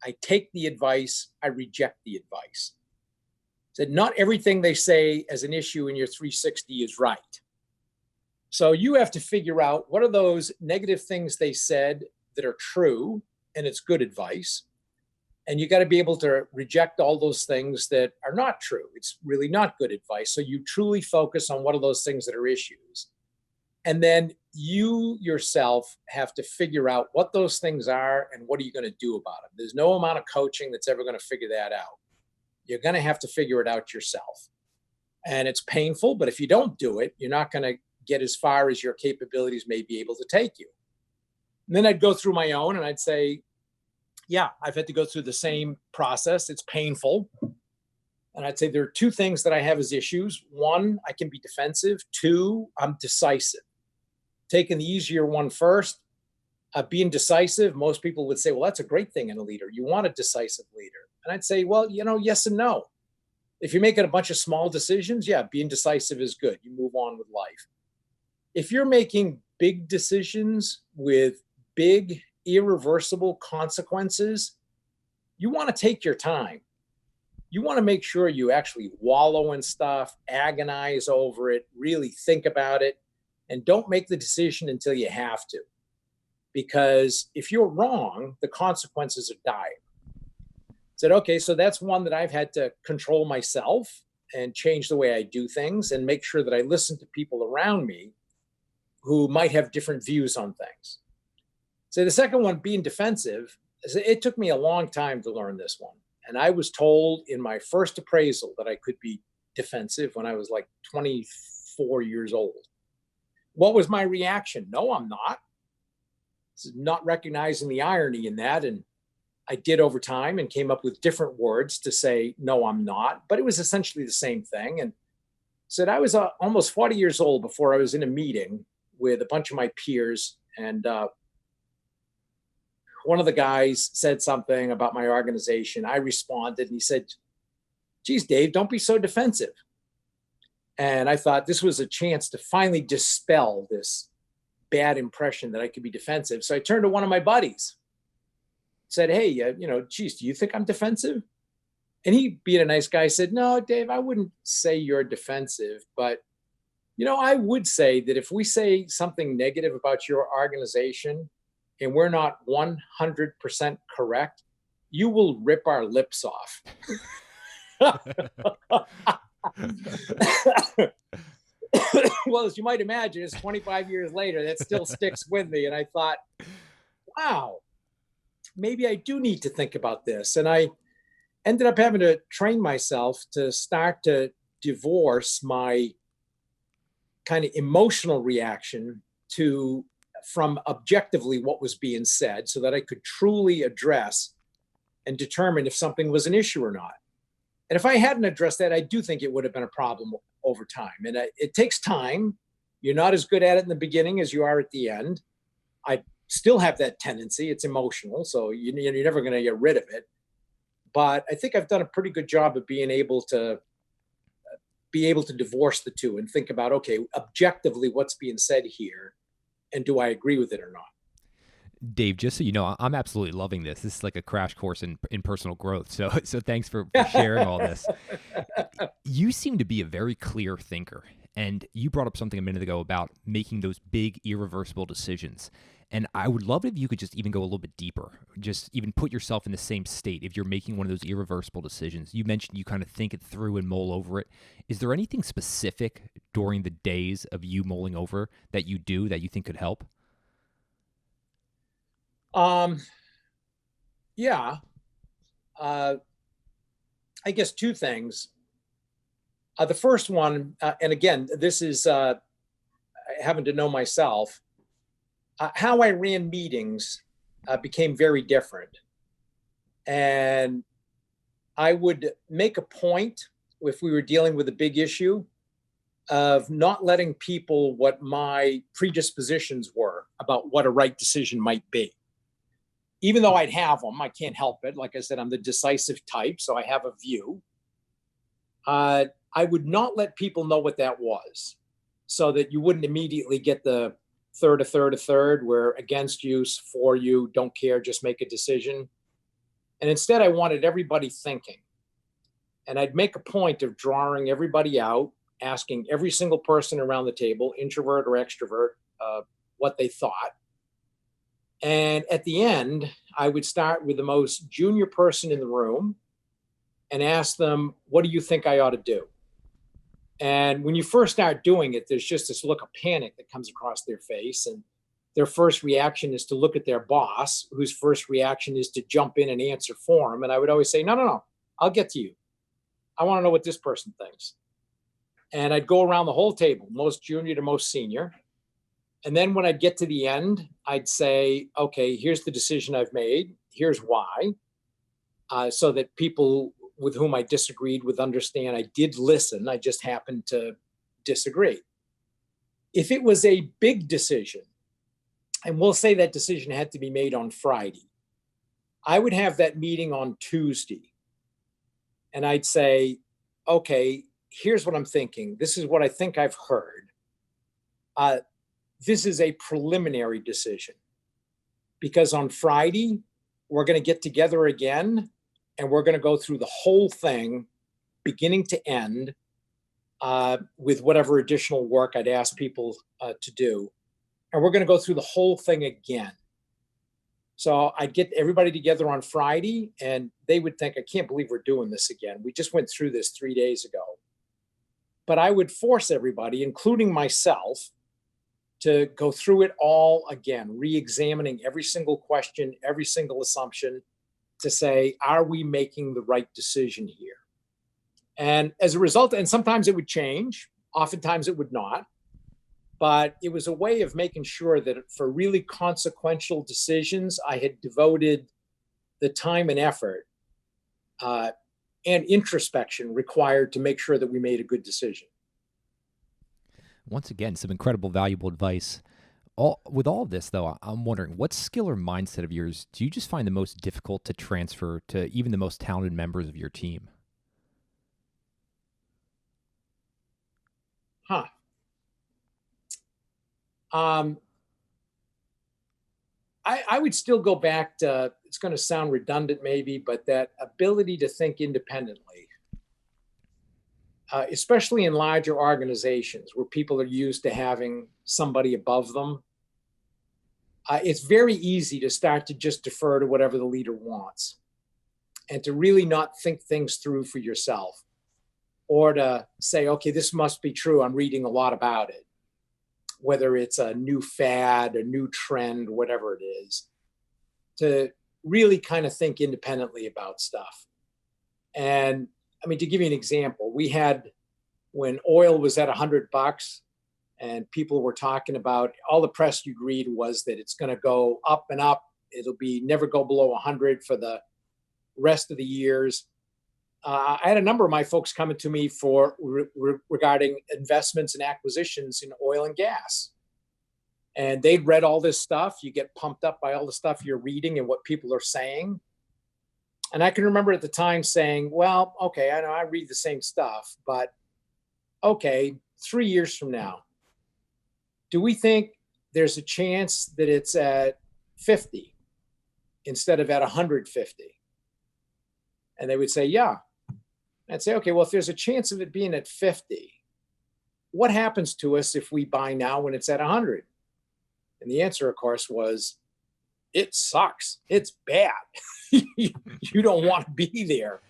I take the advice, I reject the advice. Said not everything they say as an issue in your 360 is right. So you have to figure out what are those negative things they said that are true, and it's good advice. And you got to be able to reject all those things that are not true. It's really not good advice. So you truly focus on what are those things that are issues. And then you yourself have to figure out what those things are and what are you going to do about them. There's no amount of coaching that's ever going to figure that out. You're going to have to figure it out yourself. And it's painful, but if you don't do it, you're not going to get as far as your capabilities may be able to take you. And then I'd go through my own and I'd say, yeah, I've had to go through the same process. It's painful. And I'd say there are two things that I have as issues. One, I can be defensive. Two, I'm decisive. Taking the easier one first, being decisive, most people would say, well, that's a great thing in a leader. You want a decisive leader. And I'd say, well, yes and no. If you're making a bunch of small decisions, yeah, being decisive is good. You move on with life. If you're making big decisions with big, irreversible consequences, you want to take your time. You want to make sure you actually wallow in stuff, agonize over it, really think about it, and don't make the decision until you have to. Because if you're wrong, the consequences are dire. Said, okay, so that's one that I've had to control myself and change the way I do things and make sure that I listen to people around me who might have different views on things. So the second one, being defensive, it took me a long time to learn this one. And I was told in my first appraisal that I could be defensive when I was like 24 years old. What was my reaction? No, I'm not. Not recognizing the irony in that. And I did over time and came up with different words to say, no, I'm not. But it was essentially the same thing. And said I was almost 40 years old before I was in a meeting with a bunch of my peers. And one of the guys said something about my organization. I responded and he said, geez, Dave, don't be so defensive. And I thought this was a chance to finally dispel this bad impression that I could be defensive. So I turned to one of my buddies, said, hey, geez, do you think I'm defensive? And he, being a nice guy, said, no, Dave, I wouldn't say you're defensive, but I would say that if we say something negative about your organization and we're not 100% correct, you will rip our lips off. Well, as you might imagine, it's 25 years later, that still sticks with me. And I thought, wow, maybe I do need to think about this. And I ended up having to train myself to start to divorce my kind of emotional reaction from objectively what was being said so that I could truly address and determine if something was an issue or not. And if I hadn't addressed that, I do think it would have been a problem over time. And it takes time. You're not as good at it in the beginning as you are at the end. I still have that tendency. It's emotional, so you're never going to get rid of it. But I think I've done a pretty good job of being able to divorce the two and think about, okay, objectively, what's being said here, and do I agree with it or not? Dave, just so you know, I'm absolutely loving this. This is like a crash course in personal growth. So thanks for sharing all this. You seem to be a very clear thinker. And you brought up something a minute ago about making those big, irreversible decisions. And I would love if you could just even go a little bit deeper, just even put yourself in the same state if you're making one of those irreversible decisions. You mentioned you kind of think it through and mull over it. Is there anything specific during the days of you mulling over that you do that you think could help? Yeah. I guess two things. The first one, and again, this is having to know myself, how I ran meetings became very different. And I would make a point, if we were dealing with a big issue, of not letting people what my predispositions were about what a right decision might be. Even though I'd have them, I can't help it. Like I said, I'm the decisive type, so I have a view. I would not let people know what that was, so that you wouldn't immediately get the third, where against you, for you, don't care, just make a decision. And instead, I wanted everybody thinking. And I'd make a point of drawing everybody out, asking every single person around the table, introvert or extrovert, what they thought. And at the end, I would start with the most junior person in the room and ask them, what do you think I ought to do? And when you first start doing it, there's just this look of panic that comes across their face. And their first reaction is to look at their boss, whose first reaction is to jump in and answer for him. And I would always say, no, I'll get to you. I want to know what this person thinks. And I'd go around the whole table, most junior to most senior. And then when I'd get to the end, I'd say, okay, here's the decision I've made. Here's why. So that people with whom I disagreed with understand I did listen. I just happened to disagree. If it was a big decision, and we'll say that decision had to be made on Friday, I would have that meeting on Tuesday. And I'd say, okay, here's what I'm thinking. This is what I think I've heard. This is a preliminary decision, because on Friday, we're going to get together again and we're going to go through the whole thing, beginning to end, with whatever additional work I'd ask people to do. And we're going to go through the whole thing again. So I'd get everybody together on Friday and they would think, I can't believe we're doing this again. We just went through this 3 days ago. But I would force everybody, including myself, to go through it all again, re-examining every single question, every single assumption, to say, are we making the right decision here? And as a result, and sometimes it would change, oftentimes it would not, but it was a way of making sure that for really consequential decisions, I had devoted the time and effort and introspection required to make sure that we made a good decision. Once again, some incredible, valuable advice. With all of this, though, I'm wondering, what skill or mindset of yours do you just find the most difficult to transfer to even the most talented members of your team? I would still go back to, it's going to sound redundant maybe, but that ability to think independently, especially in larger organizations where people are used to having somebody above them. It's very easy to start to just defer to whatever the leader wants and to really not think things through for yourself, or to say, okay, this must be true. I'm reading a lot about it, whether it's a new fad, a new trend, whatever it is, to really kind of think independently about stuff. And I mean, to give you an example, we had, when oil was at $100 and people were talking about, all the press you'd read was that it's going to go up and up. It'll be never go below 100 for the rest of the years. I had a number of my folks coming to me for regarding investments and acquisitions in oil and gas. And they'd read all this stuff. You get pumped up by all the stuff you're reading and what people are saying. And I can remember at the time saying, well, okay, I know I read the same stuff, but okay, 3 years from now, do we think there's a chance that it's at 50 instead of at 150? And they would say, yeah. I'd say, okay, well, if there's a chance of it being at 50, what happens to us if we buy now when it's at 100? And the answer, of course, was, it sucks. It's bad. You don't want to be there.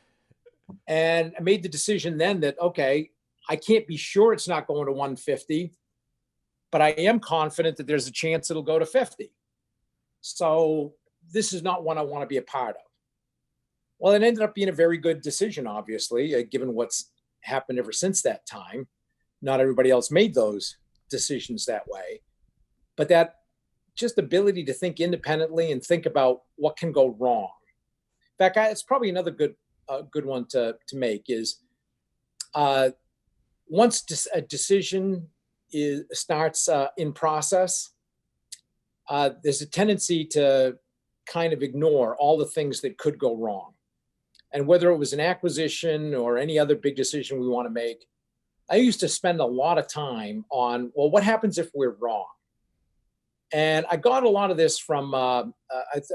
And I made the decision then that, okay, I can't be sure it's not going to 150, but I am confident that there's a chance it'll go to 50. So this is not one I want to be a part of. Well, it ended up being a very good decision, obviously, given what's happened ever since that time. Not everybody else made those decisions that way. But that just ability to think independently and think about what can go wrong. In fact, it's probably another good one to make is once a decision starts in process, there's a tendency to kind of ignore all the things that could go wrong. And whether it was an acquisition or any other big decision we want to make, I used to spend a lot of time on, well, what happens if we're wrong? And I got a lot of this from, I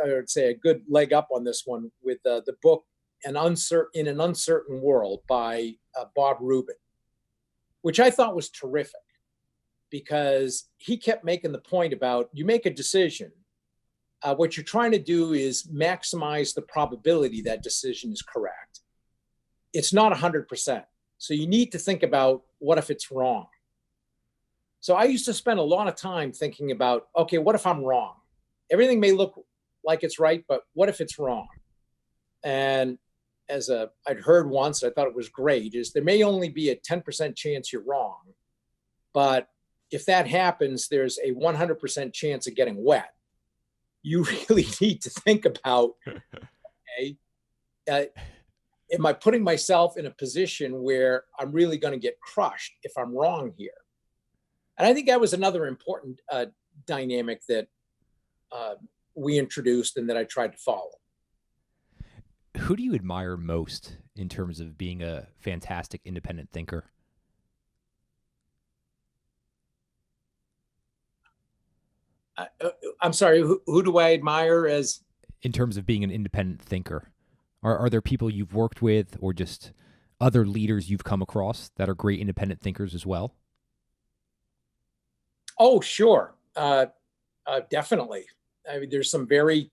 would say, a good leg up on this one with the book In an Uncertain World by Bob Rubin, which I thought was terrific because he kept making the point about, you make a decision, what you're trying to do is maximize the probability that decision is correct. It's not 100%. So you need to think about, what if it's wrong? So I used to spend a lot of time thinking about, okay, what if I'm wrong? Everything may look like it's right, but what if it's wrong? And I'd heard once, I thought it was great, is there may only be a 10% chance you're wrong, but if that happens, there's a 100% chance of getting wet. You really need to think about, okay, am I putting myself in a position where I'm really going to get crushed if I'm wrong here? And I think that was another important dynamic that we introduced and that I tried to follow. Who do you admire most in terms of being a fantastic independent thinker? I'm sorry, who do I admire as? In terms of being an independent thinker, are there people you've worked with or just other leaders you've come across that are great independent thinkers as well? Oh, sure. Definitely. I mean, there's some very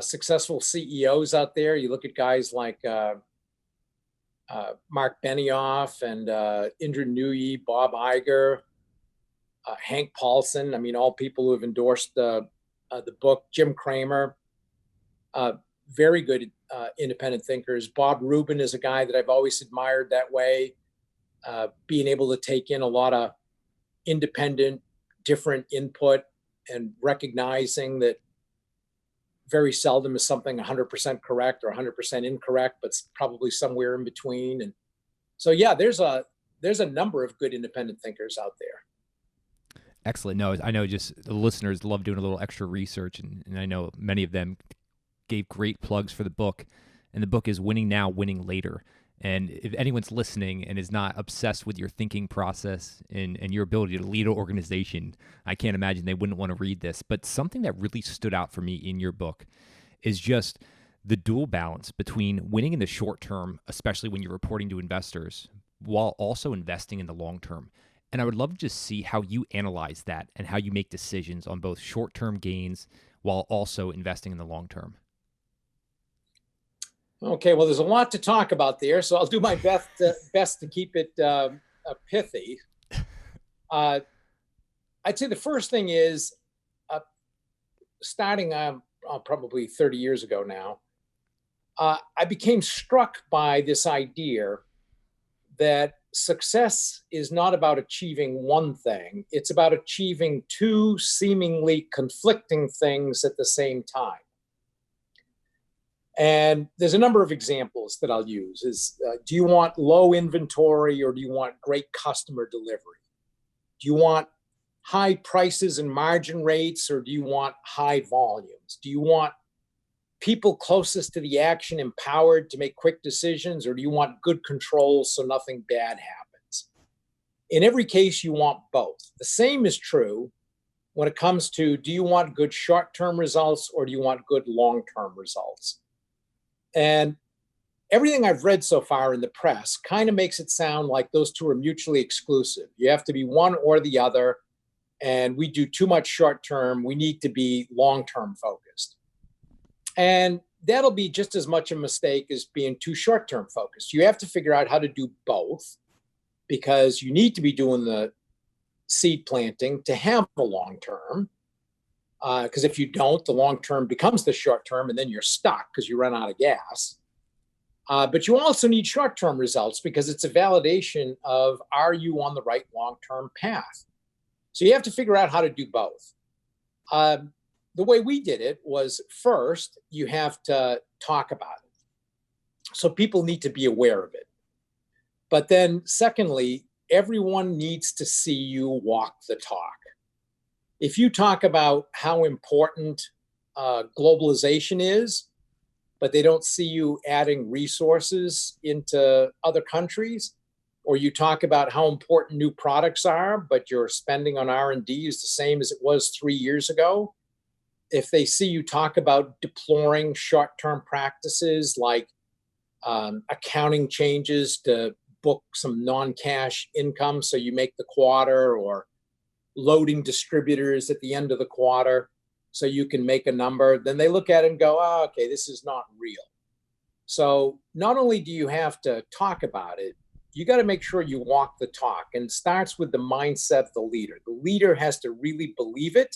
successful CEOs out there. You look at guys like Mark Benioff and Indra Nooyi, Bob Iger, Hank Paulson. I mean, all people who have endorsed the book. Jim Cramer, very good independent thinkers. Bob Rubin is a guy that I've always admired that way, being able to take in a lot of independent, different input and recognizing that very seldom is something 100% correct or 100% incorrect, but probably somewhere in between. And so, yeah, there's a number of good independent thinkers out there. Excellent. No, I know just the listeners love doing a little extra research, and I know many of them gave great plugs for the book. And the book is Winning Now, Winning Later. And if anyone's listening and is not obsessed with your thinking process and your ability to lead an organization, I can't imagine they wouldn't want to read this. But something that really stood out for me in your book is just the dual balance between winning in the short term, especially when you're reporting to investors, while also investing in the long term. And I would love to just see how you analyze that and how you make decisions on both short-term gains while also investing in the long term. Okay, well, there's a lot to talk about there, so I'll do my best to keep it pithy. I'd say the first thing is, starting probably 30 years ago now, I became struck by this idea that success is not about achieving one thing. It's about achieving two seemingly conflicting things at the same time. And there's a number of examples that I'll use. Do you want low inventory or do you want great customer delivery? Do you want high prices and margin rates or do you want high volumes? Do you want people closest to the action empowered to make quick decisions, or do you want good controls so nothing bad happens? In every case, you want both. The same is true when it comes to, do you want good short-term results or do you want good long-term results? And everything I've read so far in the press kind of makes it sound like those two are mutually exclusive. You have to be one or the other, and we do too much short-term. We need to be long-term focused. And that'll be just as much a mistake as being too short-term focused. You have to figure out how to do both, because you need to be doing the seed planting to have a long-term. Because if you don't, the long-term becomes the short-term, and then you're stuck because you run out of gas. But you also need short-term results because it's a validation of, are you on the right long-term path? So you have to figure out how to do both. The way we did it was, first, you have to talk about it. So people need to be aware of it. But then secondly, everyone needs to see you walk the talk. If you talk about how important globalization is, but they don't see you adding resources into other countries, or you talk about how important new products are, but your spending on R&D is the same as it was 3 years ago, if they see you talk about deploring short-term practices like accounting changes to book some non-cash income so you make the quarter, or loading distributors at the end of the quarter so you can make a number, then they look at it and go, oh, okay, this is not real. So not only do you have to talk about it, you got to make sure you walk the talk, and it starts with the mindset of the leader. The leader has to really believe it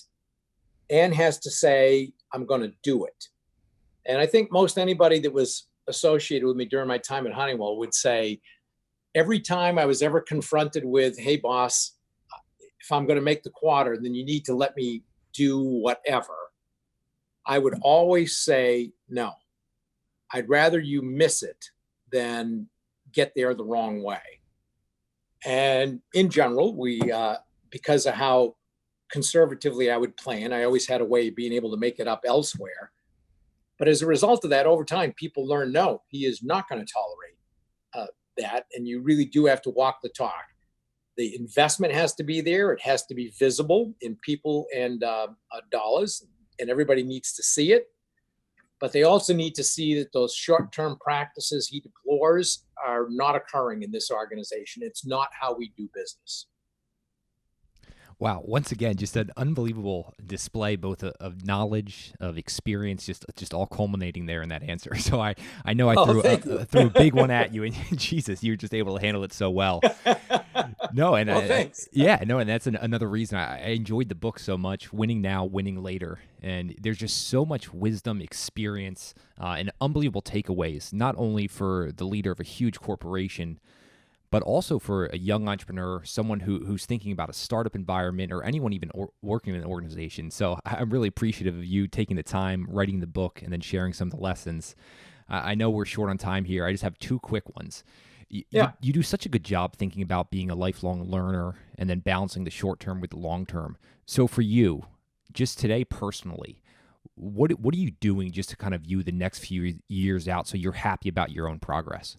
and has to say, I'm going to do it. And I think most anybody that was associated with me during my time at Honeywell would say, every time I was ever confronted with, hey, boss, if I'm going to make the quarter, then you need to let me do whatever, I would always say, no, I'd rather you miss it than get there the wrong way. And in general, because of how conservatively I would plan, I always had a way of being able to make it up elsewhere. But as a result of that, over time, people learn, no, he is not going to tolerate that. And you really do have to walk the talk. The investment has to be there. It has to be visible in people and dollars, and everybody needs to see it. But they also need to see that those short-term practices he deplores are not occurring in this organization. It's not how we do business. Wow. Once again, just an unbelievable display, both of knowledge, of experience, just all culminating there in that answer. So I know I threw a big one at you, and Jesus, you were just able to handle it so well. No, and thanks. And that's another reason I enjoyed the book so much. Winning Now, Winning Later, and there's just so much wisdom, experience, and unbelievable takeaways. Not only for the leader of a huge corporation, but also for a young entrepreneur, someone who's thinking about a startup environment, or anyone even working in an organization. So I'm really appreciative of you taking the time, writing the book, and then sharing some of the lessons. I know we're short on time here. I just have two quick ones. You do such a good job thinking about being a lifelong learner and then balancing the short term with the long term. So for you, just today personally, what are you doing just to kind of view the next few years out so you're happy about your own progress?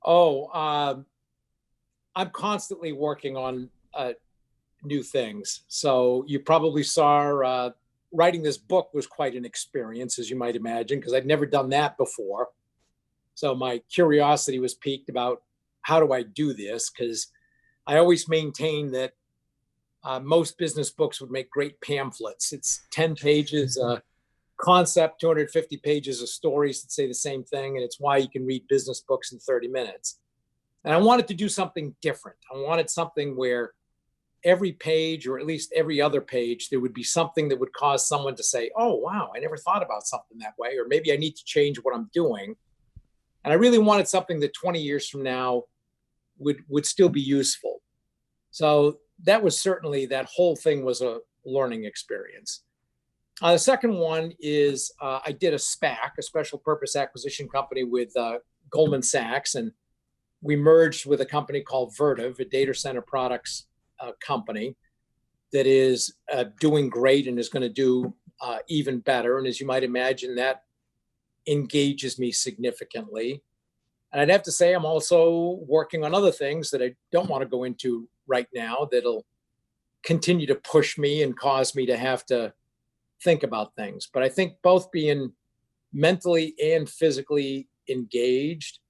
I'm constantly working on new things. So you probably saw writing this book was quite an experience, as you might imagine, because I'd never done that before. So my curiosity was piqued about how do I do this? Because I always maintain that most business books would make great pamphlets. It's 10 pages, concept, 250 pages of stories that say the same thing. And it's why you can read business books in 30 minutes. And I wanted to do something different. I wanted something where every page, or at least every other page, there would be something that would cause someone to say, oh, wow, I never thought about something that way. Or maybe I need to change what I'm doing. And I really wanted something that 20 years from now would still be useful. So that whole thing was a learning experience. The second one is I did a SPAC, a special purpose acquisition company, with Goldman Sachs, and we merged with a company called Vertiv, a data center products company that is doing great and is going to do even better. And as you might imagine, that engages me significantly. And I'd have to say I'm also working on other things that I don't want to go into right now that'll continue to push me and cause me to have to think about things. But I think both being mentally and physically engaged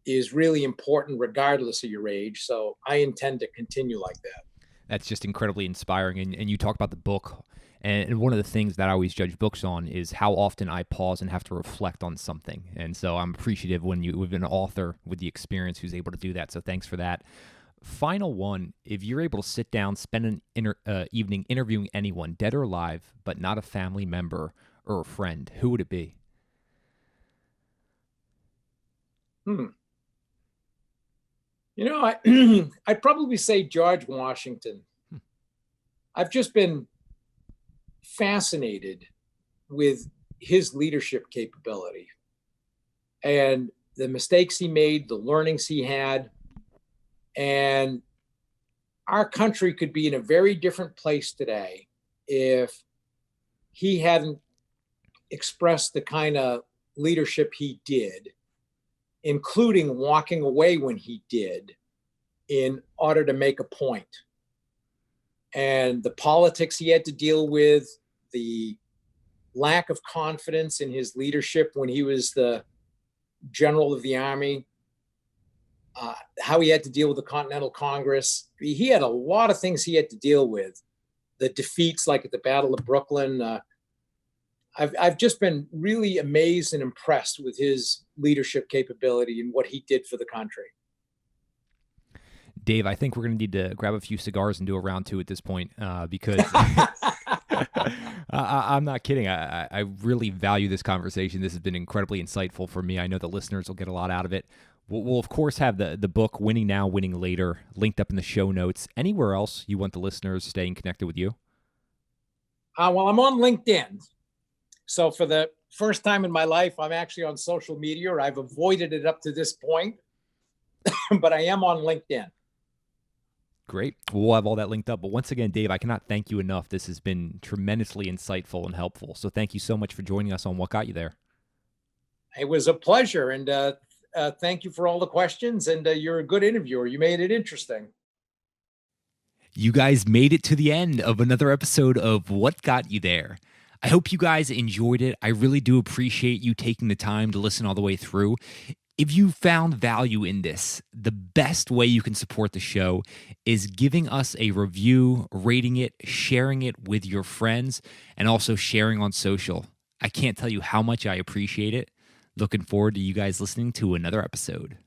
is really important regardless of your age. So I intend to continue like that. That's just incredibly inspiring. And you talk about the book. And one of the things that I always judge books on is how often I pause and have to reflect on something. And so I'm appreciative when you have an author with the experience who's able to do that. So thanks for that. Final one, if you're able to sit down, spend an evening interviewing anyone, dead or alive, but not a family member or a friend, who would it be? I'd probably say George Washington. I've just been fascinated with his leadership capability and the mistakes he made, the learnings he had. And our country could be in a very different place today if he hadn't expressed the kind of leadership he did, including walking away when he did in order to make a point. And the politics he had to deal with, the lack of confidence in his leadership when he was the general of the army, how he had to deal with the Continental Congress. He had a lot of things he had to deal with. The defeats, like at the Battle of Brooklyn. I've just been really amazed and impressed with his leadership capability and what he did for the country. Dave, I think we're going to need to grab a few cigars and do a round two at this point because I'm not kidding. I really value this conversation. This has been incredibly insightful for me. I know the listeners will get a lot out of it. We'll of course, have the book, Winning Now, Winning Later, linked up in the show notes. Anywhere else you want the listeners staying connected with you? Well, I'm on LinkedIn. So for the first time in my life I'm actually on social media, or I've avoided it up to this point, but I am on LinkedIn. Great. We'll have all that linked up. But once again, Dave, I cannot thank you enough. This has been tremendously insightful and helpful. So thank you so much for joining us on What Got You There. It was a pleasure. And thank you for all the questions. And you're a good interviewer. You made it interesting. You guys made it to the end of another episode of What Got You There. I hope you guys enjoyed it. I really do appreciate you taking the time to listen all the way through. If you found value in this, the best way you can support the show is giving us a review, rating it, sharing it with your friends, and also sharing on social. I can't tell you how much I appreciate it. Looking forward to you guys listening to another episode.